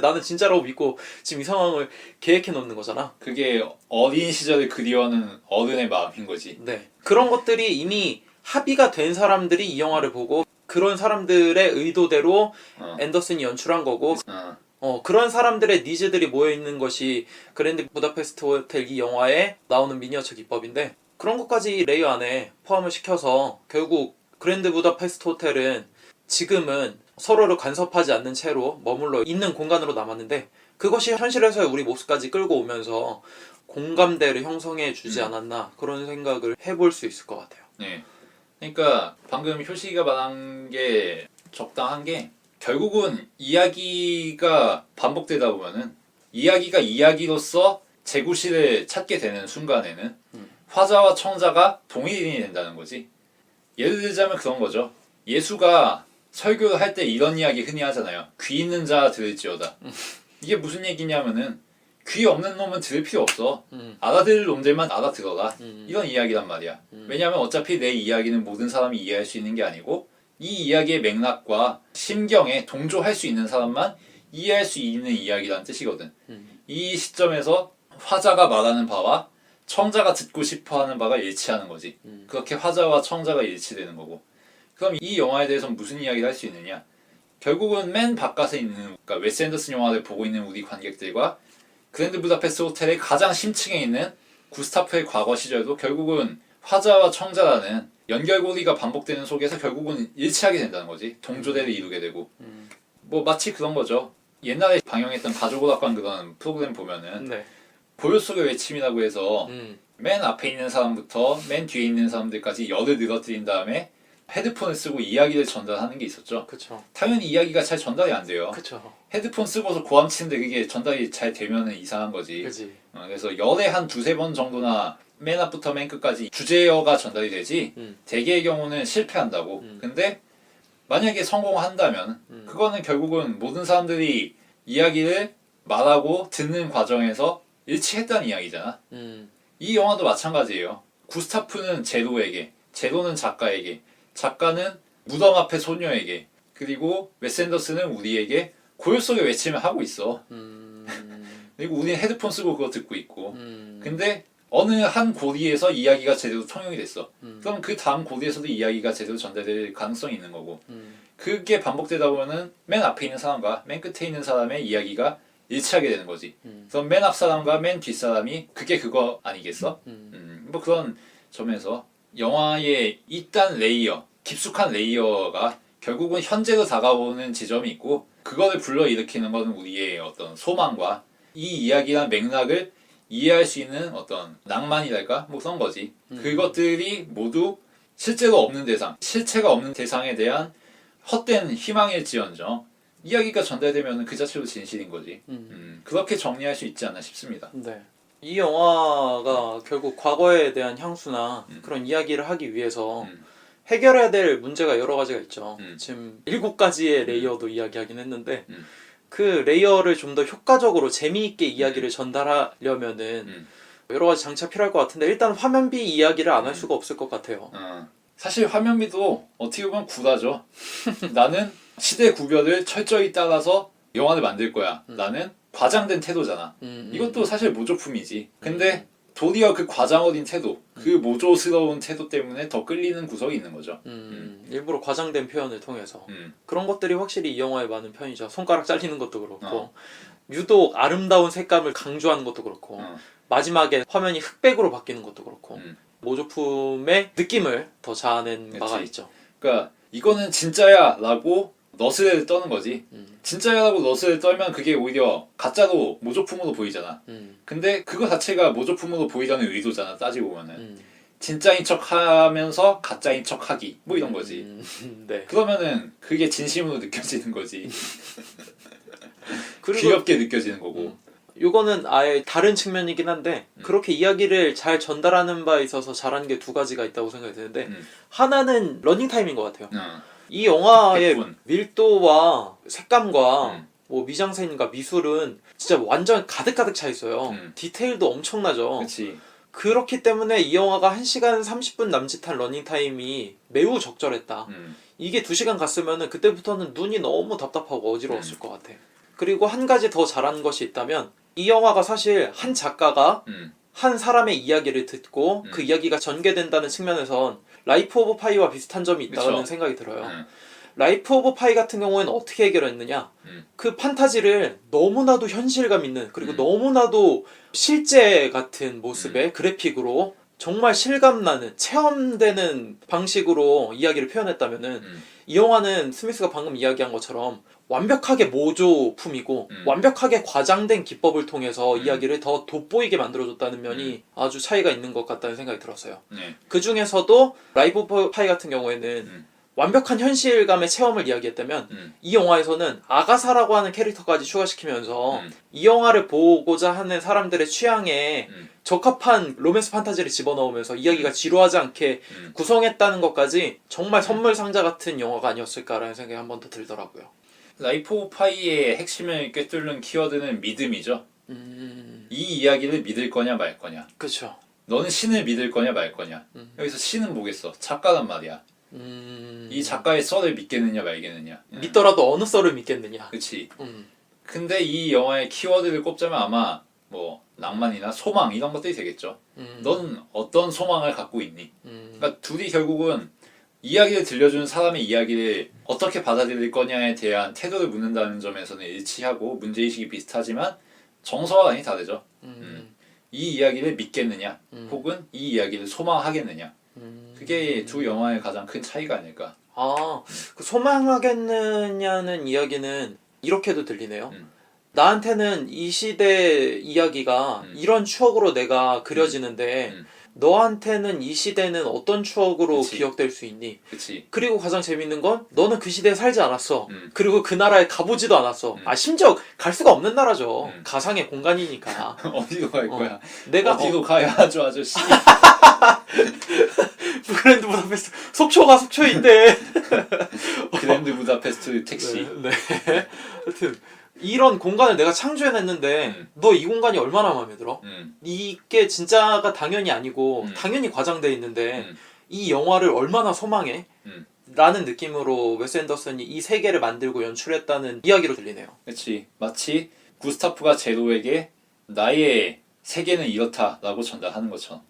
나는 진짜라고 믿고 지금 이 상황을 계획해 놓는 거잖아. 그게 어린 시절을 그리워하는 어른의 마음인 거지. 네. 그런 것들이 이미 합의가 된 사람들이 이 영화를 보고 그런 사람들의 의도대로 앤더슨이 연출한 거고 그런 사람들의 니즈들이 모여있는 것이 그랜드 부다페스트 호텔 이 영화에 나오는 미니어처 기법인데, 그런 것까지 레이어 안에 포함을 시켜서 결국 그랜드 부다페스트 호텔은 지금은 서로를 간섭하지 않는 채로 머물러 있는 공간으로 남았는데, 그것이 현실에서의 우리 모습까지 끌고 오면서 공감대를 형성해 주지 않았나, 그런 생각을 해볼 수 있을 것 같아요. 네. 그러니까 방금 효시가 말한 게 적당한 게, 결국은 이야기가 반복되다 보면은 이야기가 이야기로서 재구실을 찾게 되는 순간에는 화자와 청자가 동일인이 된다는 거지. 예를 들자면 그런 거죠. 예수가 설교를 할 때 이런 이야기 흔히 하잖아요. 귀 있는 자 들을지어다. 이게 무슨 얘기냐면은 귀 없는 놈은 들을 필요 없어. 알아들을 놈들만 알아들어라. 이런 이야기란 말이야. 왜냐하면 어차피 내 이야기는 모든 사람이 이해할 수 있는 게 아니고 이 이야기의 맥락과 심경에 동조할 수 있는 사람만 이해할 수 있는 이야기라는 뜻이거든. 이 시점에서 화자가 말하는 바와 청자가 듣고 싶어하는 바가 일치하는 거지. 그렇게 화자와 청자가 일치되는 거고. 그럼 이 영화에 대해서 무슨 이야기를 할 수 있느냐? 결국은 맨 바깥에 있는 그러니까 웨스 앤더슨 영화를 보고 있는 우리 관객들과 그랜드 부다페스트 호텔의 가장 심층에 있는 구스타프의 과거 시절도 결국은 화자와 청자라는 연결고리가 반복되는 속에서 결국은 일치하게 된다는 거지. 동조대를 이루게 되고 뭐 마치 그런 거죠. 옛날에 방영했던 가족오락관 그런 프로그램 보면은 네. 고요 속의 외침이라고 해서 맨 앞에 있는 사람부터 맨 뒤에 있는 사람들까지 열을 늘어뜨린 다음에 헤드폰을 쓰고 이야기를 전달하는 게 있었죠. 그쵸. 당연히 이야기가 잘 전달이 안 돼요. 그쵸. 헤드폰 쓰고서 고함 치는데 그게 전달이 잘 되면은 이상한 거지. 그치. 그래서 열에 한 두세 번 정도나 맨 앞부터 맨 끝까지 주제어가 전달이 되지 대개의 경우는 실패한다고. 근데 만약에 성공한다면 그거는 결국은 모든 사람들이 이야기를 말하고 듣는 과정에서 일치했다는 이야기잖아. 이 영화도 마찬가지예요. 구스타프는 제로에게, 제로는 작가에게, 작가는 무덤 앞의 소녀에게, 그리고 웨스 앤더슨은 우리에게 고요 속의 외침을 하고 있어. 그리고 우리는 헤드폰 쓰고 그거 듣고 있고. 근데 어느 한 고리에서 이야기가 제대로 통용이 됐어. 그럼 그 다음 고리에서도 이야기가 제대로 전달될 가능성이 있는 거고. 그게 반복되다 보면은 맨 앞에 있는 사람과 맨 끝에 있는 사람의 이야기가 일치하게 되는 거지. 그럼 맨 앞 사람과 맨 뒷 사람이 그게 그거 아니겠어? 뭐 그런 점에서 영화의 이딴 레이어, 깊숙한 레이어가 결국은 현재로 다가오는 지점이 있고 그거를 불러일으키는 것은 우리의 어떤 소망과 이 이야기란 맥락을 이해할 수 있는 어떤 낭만이랄까? 뭐 그런 거지. 그것들이 모두 실제로 없는 대상, 실체가 없는 대상에 대한 헛된 희망일지언정 이야기가 전달되면 그 자체로 진실인 거지. 그렇게 정리할 수 있지 않나 싶습니다. 네. 이 영화가 결국 과거에 대한 향수나 그런 이야기를 하기 위해서 해결해야 될 문제가 여러 가지가 있죠. 지금 7가지의 레이어도 이야기하긴 했는데 그 레이어를 좀 더 효과적으로 재미있게 이야기를 전달하려면은 여러 가지 장치가 필요할 것 같은데 일단 화면비 이야기를 안 할 수가 없을 것 같아요. 사실 화면비도 어떻게 보면 구라죠. 나는 시대 구별을 철저히 따라서 영화를 만들 거야. 나는 과장된 태도잖아. 이것도 사실 모조품이지. 근데 도리어 그 과장 어린 태도, 그 모조스러운 태도 때문에 더 끌리는 구석이 있는 거죠. 일부러 과장된 표현을 통해서 그런 것들이 확실히 이 영화에 많은 편이죠. 손가락 잘리는 것도 그렇고 유독 아름다운 색감을 강조하는 것도 그렇고 마지막에 화면이 흑백으로 바뀌는 것도 그렇고 모조품의 느낌을 더 자아낸 바가 있죠. 그러니까 이거는 진짜야 라고 너스레를 떠는 거지. 진짜야라고 너스레를 떨면 그게 오히려 가짜로 모조품으로 보이잖아. 근데 그거 자체가 모조품으로 보이자는 의도잖아. 따지고 보면은 진짜인 척 하면서 가짜인 척 하기 뭐 이런 거지. 네. 그러면은 그게 진심으로 느껴지는 거지. 그리고 귀엽게 느껴지는 거고. 이거는 아예 다른 측면이긴 한데 그렇게 이야기를 잘 전달하는 바에 있어서 잘한 게 2가지가 있다고 생각이 드는데 하나는 러닝타임인 것 같아요. 이 영화의 밀도와 색감과 뭐 미장센과 미술은 진짜 완전 가득가득 차 있어요. 디테일도 엄청나죠. 그렇지. 그렇기 때문에 이 영화가 1시간 30분 남짓한 러닝타임이 매우 적절했다. 이게 2시간 갔으면 그때부터는 눈이 너무 답답하고 어지러웠을 것 같아. 그리고 한 가지 더 잘한 것이 있다면 이 영화가 사실 한 작가가 한 사람의 이야기를 듣고 그 이야기가 전개된다는 측면에선 라이프 오브 파이와 비슷한 점이 있다는 그쵸. 생각이 들어요. 라이프 오브 파이 같은 경우에는 어떻게 해결했느냐, 그 판타지를 너무나도 현실감 있는 그리고 너무나도 실제 같은 모습의 그래픽으로 정말 실감나는 체험되는 방식으로 이야기를 표현했다면은 이 영화는 스미스가 방금 이야기한 것처럼 완벽하게 모조품이고 완벽하게 과장된 기법을 통해서 이야기를 더 돋보이게 만들어줬다는 면이 아주 차이가 있는 것 같다는 생각이 들었어요. 그 중에서도 라이브 오브 파이 같은 경우에는 완벽한 현실감의 체험을 이야기했다면 이 영화에서는 아가사라고 하는 캐릭터까지 추가시키면서 이 영화를 보고자 하는 사람들의 취향에 적합한 로맨스 판타지를 집어넣으면서 이야기가 지루하지 않게 구성했다는 것까지 정말 선물 상자 같은 영화가 아니었을까라는 생각이 한 번 더 들더라고요. 라이프 오브 파이의 핵심을 꿰뚫는 키워드는 믿음이죠. 이 이야기를 믿을 거냐 말 거냐. 그렇죠. 너는 신을 믿을 거냐 말 거냐. 여기서 신은 뭐겠어? 작가란 말이야. 이 작가의 썰을 믿겠느냐 말겠느냐. 믿더라도 어느 썰을 믿겠느냐. 그치. 근데 이 영화의 키워드를 꼽자면 아마 뭐 낭만이나 소망 이런 것들이 되겠죠. 넌 어떤 소망을 갖고 있니? 그러니까 둘이 결국은 이야기를 들려주는 사람의 이야기를 어떻게 받아들일 거냐에 대한 태도를 묻는다는 점에서는 일치하고 문제의식이 비슷하지만 정서가 많이 다르죠. 이 이야기를 믿겠느냐 혹은 이 이야기를 소망하겠느냐 그게 두 영화의 가장 큰 차이가 아닐까. 그 소망하겠느냐는 이야기는 이렇게도 들리네요. 나한테는 이 시대 이야기가 이런 추억으로 내가 그려지는데 너한테는 이 시대는 어떤 추억으로 그치. 기억될 수 있니? 그치. 그리고 가장 재밌는 건 너는 그 시대에 살지 않았어. 그리고 그 나라에 가보지도 않았어. 심지어 갈 수가 없는 나라죠. 가상의 공간이니까. 어디로 갈 거야? 내가 어디로 가야죠 아저씨? 그랜드 부다페스트 속초가 속초인데. 그랜드 부다페스트 택시. 네. 하여튼 이런 공간을 내가 창조해냈는데 너 이 공간이 얼마나 마음에 들어? 이게 진짜가 당연히 아니고 당연히 과장돼 있는데 이 영화를 얼마나 소망해? 라는 느낌으로 웨스 앤더슨이 이 세계를 만들고 연출했다는 이야기로 들리네요. 그렇지. 마치 구스타프가 제로에게 나의 세계는 이렇다라고 전달하는 것처럼.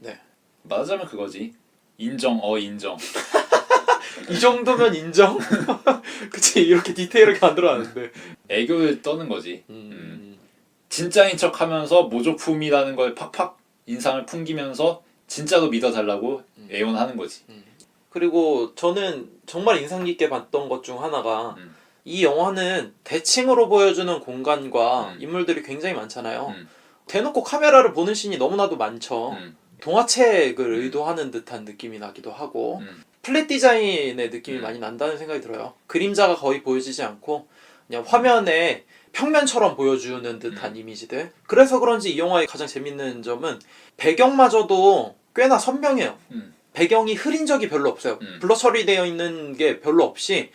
네. 말하자면 그거지. 인정. 이 정도면 인정? 그치, 이렇게 디테일하게 만들어놨는데. 애교를 떠는 거지. 진짜인 척하면서 모조품이라는 걸 팍팍 인상을 풍기면서 진짜로 믿어달라고 애원하는 거지. 그리고 저는 정말 인상 깊게 봤던 것 중 하나가 이 영화는 대칭으로 보여주는 공간과 인물들이 굉장히 많잖아요. 대놓고 카메라를 보는 씬이 너무나도 많죠. 동화책을 의도하는 듯한 느낌이 나기도 하고 플랫 디자인의 느낌이 많이 난다는 생각이 들어요. 그림자가 거의 보여지지 않고 그냥 화면에 평면처럼 보여주는 듯한 이미지들. 그래서 그런지 이 영화의 가장 재밌는 점은 배경마저도 꽤나 선명해요. 배경이 흐린 적이 별로 없어요. 블러 처리되어 있는 게 별로 없이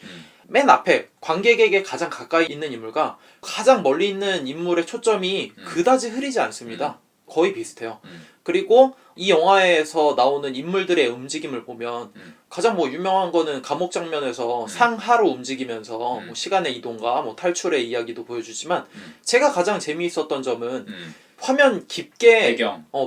맨 앞에 관객에게 가장 가까이 있는 인물과 가장 멀리 있는 인물의 초점이 그다지 흐리지 않습니다. 거의 비슷해요. 그리고 이 영화에서 나오는 인물들의 움직임을 보면 가장 뭐 유명한 거는 감옥 장면에서 상하로 움직이면서 뭐 시간의 이동과 뭐 탈출의 이야기도 보여주지만 제가 가장 재미있었던 점은 화면 깊게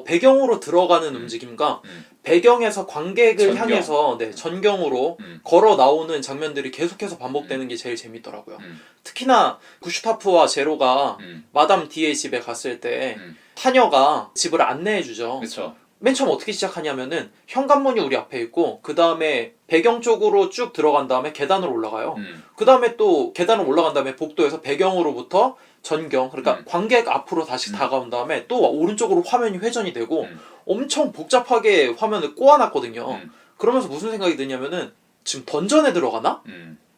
배경으로 들어가는 움직임과 배경에서 관객을 향해서 전경으로 걸어 나오는 장면들이 계속해서 반복되는 게 제일 재밌더라고요. 특히나 구슈타프와 제로가 마담 D의 집에 갔을 때 타녀가 집을 안내해주죠. 그렇죠. 맨 처음 어떻게 시작하냐면은 현관문이 우리 앞에 있고 그 다음에 배경 쪽으로 쭉 들어간 다음에 계단으로 올라가요. 그 다음에 또 계단을 올라간 다음에 복도에서 배경으로부터 전경, 그러니까 관객 앞으로 다시 다가온 다음에 또 오른쪽으로 화면이 회전이 되고 엄청 복잡하게 화면을 꼬아놨거든요. 그러면서 무슨 생각이 드냐면은 지금 던전에 들어가나?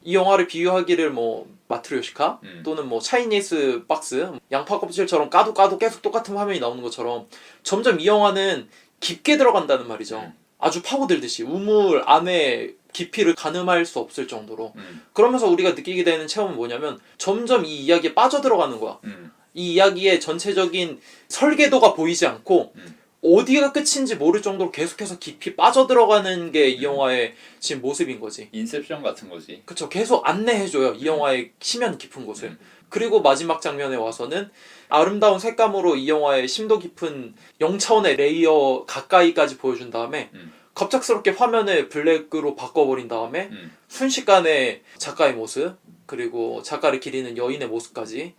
이 영화를 비유하기를 뭐 마트리오시카 또는 뭐 차이니스 박스 양파 껍질처럼 까도 계속 똑같은 화면이 나오는 것처럼 점점 이 영화는 깊게 들어간다는 말이죠. 아주 파고들듯이 우물 안에 깊이를 가늠할 수 없을 정도로. 그러면서 우리가 느끼게 되는 체험은 뭐냐면 점점 이 이야기에 빠져들어가는 거야. 이 이야기의 전체적인 설계도가 보이지 않고 어디가 끝인지 모를 정도로 계속해서 깊이 빠져들어가는 게 이 영화의 지금 모습인 거지. 인셉션 같은 거지. 그쵸. 계속 안내해줘요. 이 영화의 심연 깊은 곳을. 그리고 마지막 장면에 와서는 아름다운 색감으로 이 영화의 심도 깊은 0차원의 레이어 가까이까지 보여준 다음에 갑작스럽게 화면을 블랙으로 바꿔버린 다음에 순식간에 작가의 모습 그리고 작가를 기리는 여인의 모습까지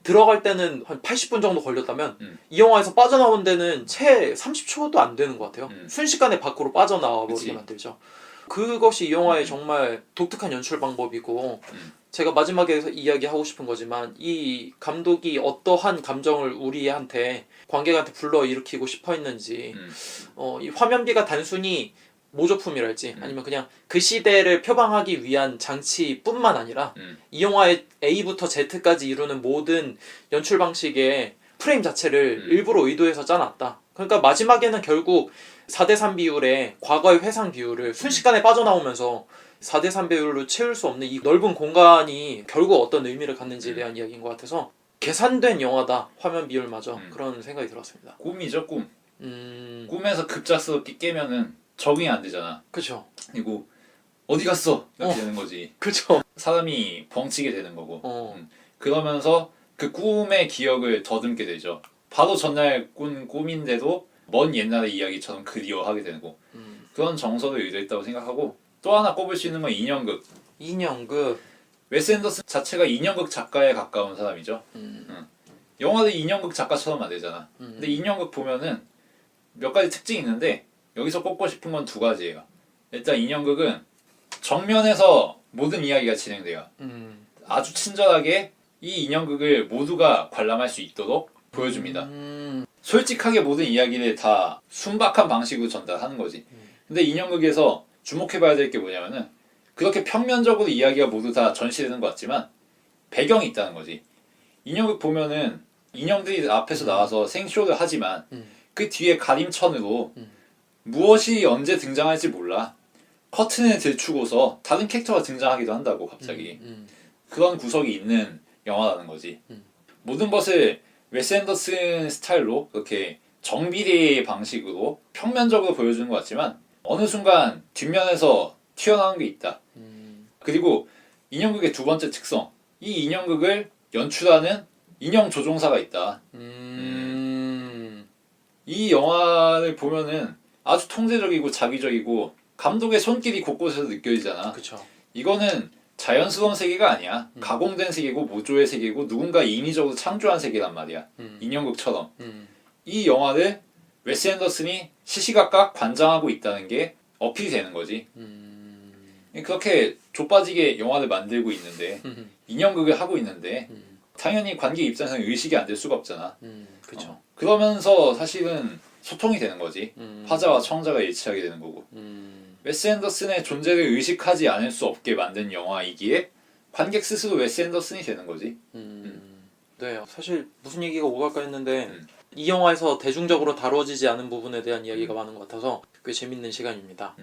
들어갈 때는 한 80분 정도 걸렸다면 이 영화에서 빠져나온 데는 채 30초도 안 되는 것 같아요. 순식간에 밖으로 빠져나와 버리게 만들죠. 그것이 이 영화의 정말 독특한 연출 방법이고 제가 마지막에 이야기하고 싶은 거지만 이 감독이 어떠한 감정을 우리한테 관객한테 불러일으키고 싶어 했는지 이 화면비가 단순히 모조품이랄지 아니면 그냥 그 시대를 표방하기 위한 장치뿐만 아니라 이 영화의 A부터 Z까지 이루는 모든 연출 방식의 프레임 자체를 일부러 의도해서 짜놨다. 그러니까 마지막에는 결국 4대3 비율의 과거의 회상 비율을 순식간에 빠져나오면서 4대3 비율로 채울 수 없는 이 넓은 공간이 결국 어떤 의미를 갖는지에 대한 이야기인 것 같아서 계산된 영화다. 화면 비율마저 그런 생각이 들었습니다. 꿈이죠 꿈. 꿈에서 급작스럽게 깨면은 적응이 안 되잖아. 그쵸. 그리고 어디 갔어? 이렇게 되는 거지. 그쵸. 사람이 벙치게 되는 거고. 그러면서 그 꿈의 기억을 더듬게 되죠. 바로 전날 꾼 꿈인데도 먼 옛날의 이야기처럼 그리워하게 되고 그런 정서도 의도했다고 생각하고 또 하나 꼽을 수 있는 건 인형극. 인형극. 웨스 앤더슨 자체가 인형극 작가에 가까운 사람이죠. 영화도 인형극 작가처럼 만들잖아. 근데 인형극 보면은 몇 가지 특징이 있는데 여기서 꼽고 싶은 건 두 가지예요. 일단 인형극은 정면에서 모든 이야기가 진행돼요. 아주 친절하게 이 인형극을 모두가 관람할 수 있도록 보여줍니다. 솔직하게 모든 이야기를 다 순박한 방식으로 전달하는 거지. 근데 인형극에서 주목해봐야 될 게 뭐냐면은 그렇게 평면적으로 이야기가 모두 다 전시되는 것 같지만 배경이 있다는 거지. 인형극 보면은 인형들이 앞에서 나와서 생쇼를 하지만 그 뒤에 가림천으로 무엇이 언제 등장할지 몰라. 커튼을 들추고서 다른 캐릭터가 등장하기도 한다고 갑자기. 그런 구석이 있는 영화라는 거지. 모든 것을 웨스 앤더슨 스타일로 그렇게 정비례의 방식으로 평면적으로 보여주는 것 같지만 어느 순간 뒷면에서 튀어나온 게 있다. 그리고 인형극의 두 번째 특성. 이 인형극을 연출하는 인형 조종사가 있다. 이 영화를 보면은 아주 통제적이고 자기적이고 감독의 손길이 곳곳에서 느껴지잖아. 그쵸. 이거는 자연스러운 세계가 아니야. 가공된 세계고 모조의 세계고 누군가 인위적으로 창조한 세계란 말이야. 인형극처럼. 이 영화를 웨스 앤더슨이 시시각각 관장하고 있다는 게 어필이 되는 거지. 그렇게 좆빠지게 영화를 만들고 있는데 인형극을 하고 있는데 당연히 관객 입장에서는 의식이 안 될 수가 없잖아. 그쵸. 그러면서 사실은 소통이 되는 거지. 화자와 청자가 일치하게 되는 거고. 웨스 앤더슨의 존재를 의식하지 않을 수 없게 만든 영화이기에 관객 스스로 웨스 앤더슨이 되는 거지. 네, 사실 무슨 얘기가 오갈까 했는데 이 영화에서 대중적으로 다뤄지지 않은 부분에 대한 이야기가 많은 것 같아서 꽤 재밌는 시간입니다.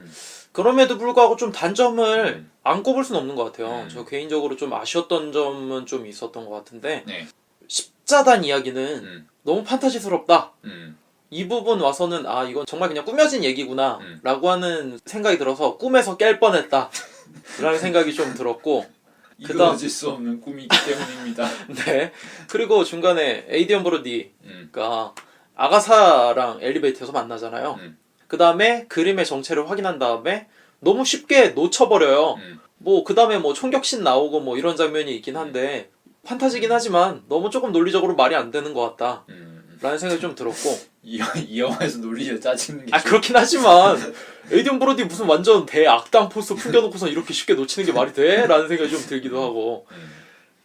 그럼에도 불구하고 좀 단점을 안 꼽을 수는 없는 것 같아요. 저 개인적으로 좀 아쉬웠던 점은 좀 있었던 것 같은데 네. 십자단 이야기는 너무 판타지스럽다. 이 부분 와서는 아 이건 정말 그냥 꾸며진 얘기구나 라고 하는 생각이 들어서 꿈에서 깰 뻔했다 라는 생각이 좀 들었고 이루어질 수 없는 꿈이기 때문입니다. 네. 그리고 중간에 에이디언 브로디가 아가사랑 엘리베이터에서 만나잖아요. 그 다음에 그림의 정체를 확인한 다음에 너무 쉽게 놓쳐버려요. 뭐 그 다음에 뭐 총격신 나오고 뭐 이런 장면이 있긴 한데 판타지긴 하지만 너무 조금 논리적으로 말이 안 되는 것 같다 라는 생각이 좀 들었고 이 영화에서 논리를 짜증는 게 그렇긴 하지만 에이디언 브로디 무슨 완전 대악당 포스 풍겨놓고서 이렇게 쉽게 놓치는 게 말이 돼? 라는 생각이 좀 들기도 하고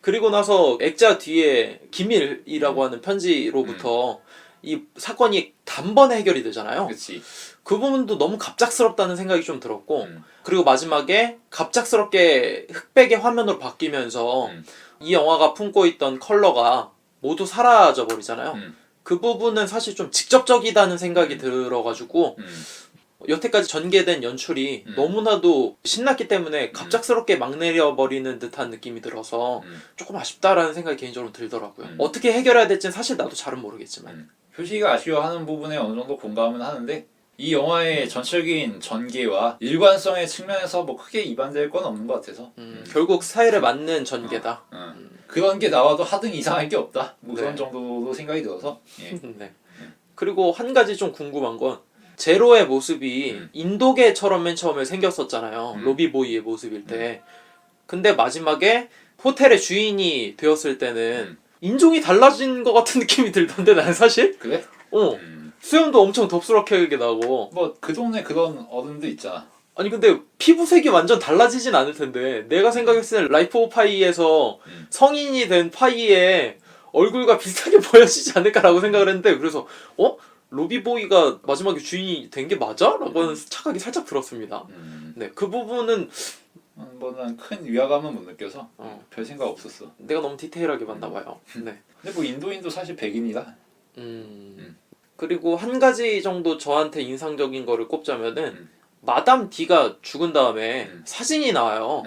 그리고 나서 액자 뒤에 기밀이라고 하는 편지로부터 이 사건이 단번에 해결이 되잖아요. 그치. 그 부분도 너무 갑작스럽다는 생각이 좀 들었고 그리고 마지막에 갑작스럽게 흑백의 화면으로 바뀌면서 이 영화가 품고 있던 컬러가 모두 사라져 버리잖아요. 그 부분은 사실 좀 직접적이다는 생각이 들어가지고 여태까지 전개된 연출이 너무나도 신났기 때문에 갑작스럽게 막 내려버리는 듯한 느낌이 들어서 조금 아쉽다라는 생각이 개인적으로 들더라고요. 어떻게 해결해야 될지는 사실 나도 잘은 모르겠지만 표시가 아쉬워하는 부분에 어느 정도 공감은 하는데 이 영화의 전체적인 전개와 일관성의 측면에서 뭐 크게 이반될 건 없는 것 같아서 결국 스타일에 맞는 전개다. 그런 게 나와도 하등 이상할 게 없다. 뭐 그런 네. 정도로 생각이 들어서 예. 네. 그리고 한 가지 좀 궁금한 건 제로의 모습이 인도계처럼 맨 처음에 생겼었잖아요. 로비보이의 모습일 때. 근데 마지막에 호텔의 주인이 되었을 때는 인종이 달라진 것 같은 느낌이 들던데 나는 사실? 그래? 수염도 엄청 덥수룩하게 나고 뭐 그 동네 그런 어른들 있잖아. 아니 근데 피부색이 완전 달라지진 않을 텐데 내가 생각했을 때 라이프 오브 파이에서 성인이 된 파이의 얼굴과 비슷하게 보여지지 않을까라고 생각을 했는데 그래서 로비보이가 마지막에 주인이 된 게 맞아? 라고 하는 착각이 살짝 들었습니다. 네, 그 부분은 뭐 난 큰 위화감은 못 느껴서 별 생각 없었어. 내가 너무 디테일하게 봤나 봐요. 네. 근데 뭐 인도인도 사실 백인이다. 그리고 한 가지 정도 저한테 인상적인 거를 꼽자면은 마담 D가 죽은 다음에 사진이 나와요.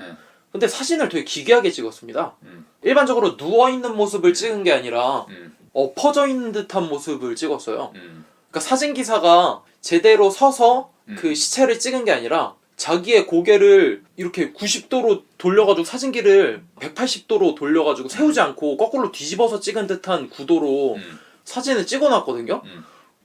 근데 사진을 되게 기괴하게 찍었습니다. 일반적으로 누워있는 모습을 찍은 게 아니라 엎어져 있는 듯한 모습을 찍었어요. 그러니까 사진 기사가 제대로 서서 그 시체를 찍은 게 아니라 자기의 고개를 이렇게 90도로 돌려가지고 사진기를 180도로 돌려가지고 세우지 않고 거꾸로 뒤집어서 찍은 듯한 구도로 사진을 찍어놨거든요.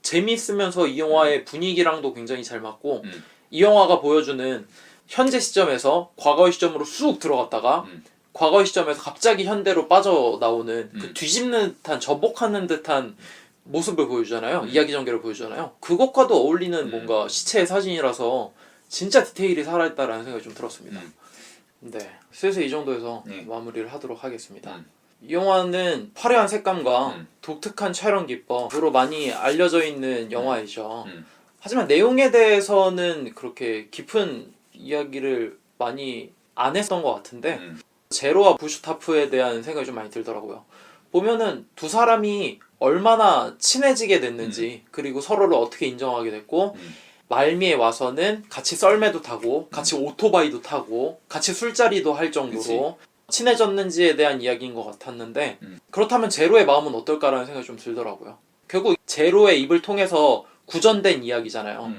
재미있으면서 이 영화의 분위기랑도 굉장히 잘 맞고 이 영화가 보여주는 현재 시점에서 과거의 시점으로 쑥 들어갔다가 과거의 시점에서 갑자기 현대로 빠져나오는 그 뒤집는 듯한 접목하는 듯한 모습을 보여주잖아요. 이야기 전개를 보여주잖아요. 그것과도 어울리는 뭔가 시체의 사진이라서 진짜 디테일이 살아있다라는 생각이 좀 들었습니다. 네, 슬슬 이 정도에서 마무리를 하도록 하겠습니다. 이 영화는 화려한 색감과 독특한 촬영 기법으로 많이 알려져 있는 영화이죠. 하지만 내용에 대해서는 그렇게 깊은 이야기를 많이 안 했던 것 같은데 제로와 구슈타프에 대한 생각이 좀 많이 들더라고요. 보면은 두 사람이 얼마나 친해지게 됐는지 그리고 서로를 어떻게 인정하게 됐고 말미에 와서는 같이 썰매도 타고 같이 오토바이도 타고 같이 술자리도 할 정도로 그치. 친해졌는지에 대한 이야기인 것 같았는데 그렇다면 제로의 마음은 어떨까라는 생각이 좀 들더라고요. 결국 제로의 입을 통해서 구전된 이야기잖아요.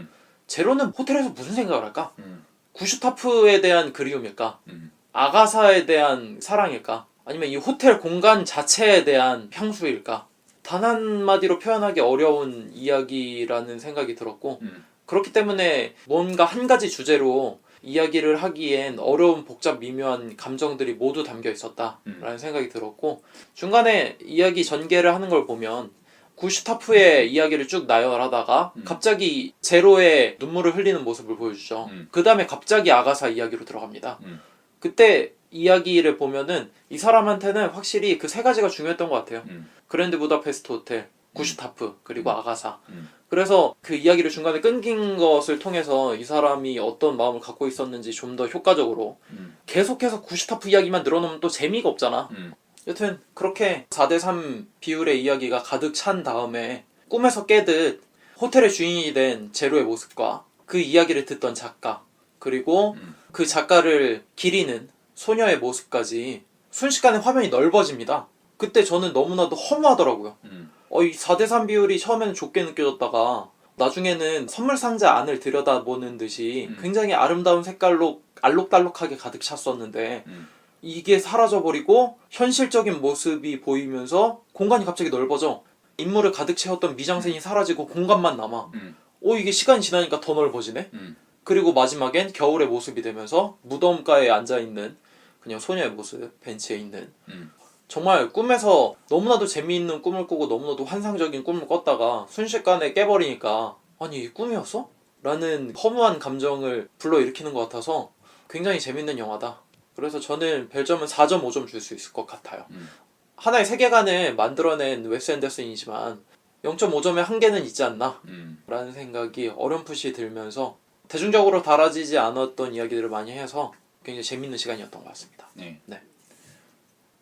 제로는 호텔에서 무슨 생각을 할까? 구슈타프에 대한 그리움일까? 아가사에 대한 사랑일까? 아니면 이 호텔 공간 자체에 대한 향수일까? 단 한마디로 표현하기 어려운 이야기라는 생각이 들었고 그렇기 때문에 뭔가 한 가지 주제로 이야기를 하기엔 어려운 복잡 미묘한 감정들이 모두 담겨 있었다라는 생각이 들었고 중간에 이야기 전개를 하는 걸 보면 구슈타프의 이야기를 쭉 나열하다가 갑자기 제로의 눈물을 흘리는 모습을 보여주죠. 그 다음에 갑자기 아가사 이야기로 들어갑니다. 그때 이야기를 보면은 이 사람한테는 확실히 그 세 가지가 중요했던 것 같아요. 그랜드 부다페스트 호텔, 구슈타프, 그리고 아가사. 그래서 그 이야기를 중간에 끊긴 것을 통해서 이 사람이 어떤 마음을 갖고 있었는지 좀 더 효과적으로 계속해서 구슈타프 이야기만 늘어놓으면 또 재미가 없잖아. 여튼 그렇게 4대3 비율의 이야기가 가득 찬 다음에 꿈에서 깨듯 호텔의 주인이 된 제로의 모습과 그 이야기를 듣던 작가 그리고 그 작가를 기리는 소녀의 모습까지 순식간에 화면이 넓어집니다. 그때 저는 너무나도 허무하더라고요. 이 4대3 비율이 처음에는 좁게 느껴졌다가 나중에는 선물 상자 안을 들여다보는 듯이 굉장히 아름다운 색깔로 알록달록하게 가득 찼었는데 이게 사라져버리고 현실적인 모습이 보이면서 공간이 갑자기 넓어져. 인물을 가득 채웠던 미장센이 사라지고 공간만 남아. 이게 시간이 지나니까 더 넓어지네? 그리고 마지막엔 겨울의 모습이 되면서 무덤가에 앉아있는 그냥 소녀의 모습, 벤치에 있는 정말 꿈에서 너무나도 재미있는 꿈을 꾸고 너무나도 환상적인 꿈을 꿨다가 순식간에 깨버리니까 아니 이게 꿈이었어? 라는 허무한 감정을 불러일으키는 것 같아서 굉장히 재밌는 영화다. 그래서 저는 별점은 4.5점 줄 수 있을 것 같아요. 하나의 세계관을 만들어낸 웨스 앤더슨이지만 0.5점의 한계는 있지 않나 라는 생각이 어렴풋이 들면서 대중적으로 다뤄지지 않았던 이야기들을 많이 해서 굉장히 재밌는 시간이었던 것 같습니다. 네. 네.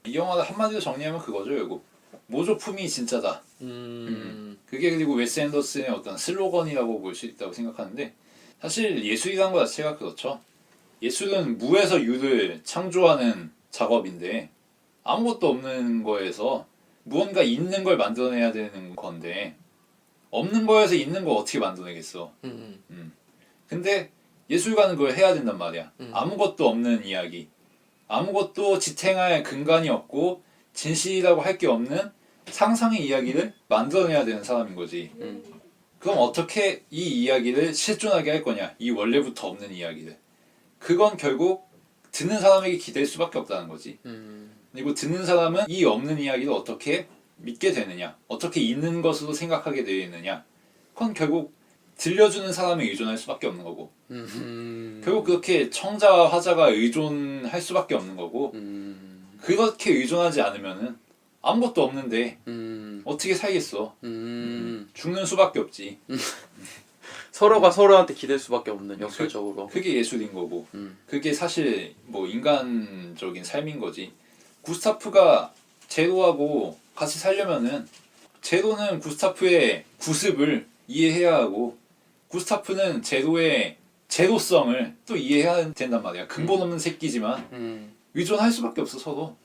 이 영화를 한마디로 정리하면 그거죠. 이거 모조품이 진짜다. 그게 그리고 웨스 앤더슨의 어떤 슬로건이라고 볼 수 있다고 생각하는데 사실 예술이라는 것 자체가 그렇죠. 예술은 무에서 유를 창조하는 작업인데 아무것도 없는 거에서 무언가 있는 걸 만들어내야 되는 건데 없는 거에서 있는 걸 어떻게 만들어내겠어. 근데 예술가는 그걸 해야 된단 말이야. 아무것도 없는 이야기, 아무것도 지탱할 근간이 없고 진실이라고 할 게 없는 상상의 이야기를 만들어내야 되는 사람인 거지. 그럼 어떻게 이 이야기를 실존하게 할 거냐, 이 원래부터 없는 이야기를. 그건 결국 듣는 사람에게 기댈 수밖에 없다는 거지. 그리고 듣는 사람은 이 없는 이야기를 어떻게 믿게 되느냐, 어떻게 있는 것으로 생각하게 되어 있느냐, 그건 결국 들려주는 사람에 의존할 수밖에 없는 거고 결국 그렇게 청자와 화자가 의존할 수밖에 없는 거고 그렇게 의존하지 않으면은 아무것도 없는데 어떻게 살겠어. 죽는 수밖에 없지. 서로가 서로한테 기댈 수밖에 없는 역설적으로. 그게 예술인 거고 그게 사실 뭐 인간적인 삶인 거지. 구스타프가 제로하고 같이 살려면은 제로는 구스타프의 구습을 이해해야 하고 구스타프는 제로의 제로성을 또 이해해야 된단 말이야. 근본 없는 새끼지만 의존할 수밖에 없어. 서로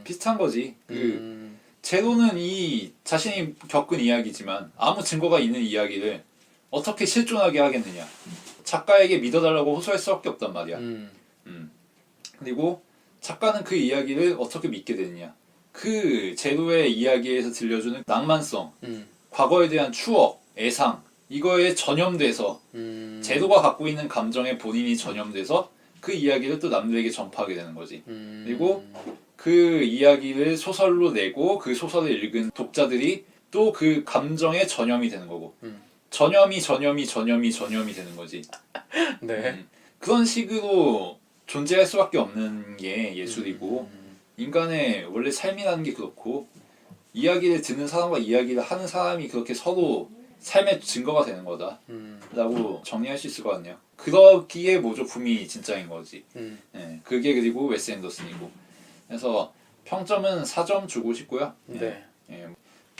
비슷한 거지. 제로는 이 자신이 겪은 이야기지만 아무 증거가 있는 이야기를 어떻게 실존하게 하겠느냐. 작가에게 믿어달라고 호소할 수밖에 없단 말이야. 그리고 작가는 그 이야기를 어떻게 믿게 되느냐. 그 제로의 이야기에서 들려주는 낭만성, 과거에 대한 추억, 애상 이거에 전염돼서 제도가 갖고 있는 감정에 본인이 전염돼서 그 이야기를 또 남들에게 전파하게 되는 거지. 그리고 그 이야기를 소설로 내고 그 소설을 읽은 독자들이 또 그 감정에 전염이 되는 거고 전염이 되는 거지. 네. 그런 식으로 존재할 수밖에 없는 게 예술이고 인간의 원래 삶이라는 게 그렇고 이야기를 듣는 사람과 이야기를 하는 사람이 그렇게 서로 삶의 증거가 되는 거다 라고 정리할 수 있을 것 같네요. 그러기에 모조품이 진짜인 거지. 예, 그게 그리고 웨스 앤더슨이고. 그래서 평점은 4점 주고 싶고요. 네. 예.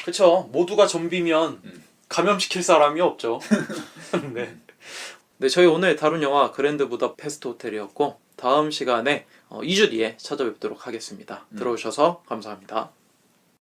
그쵸. 모두가 좀비면 감염시킬 사람이 없죠. 네. 네, 저희 오늘 다룬 영화 그랜드 부다페스트 호텔이었고 다음 시간에 2주 뒤에 찾아뵙도록 하겠습니다. 들어오셔서 감사합니다.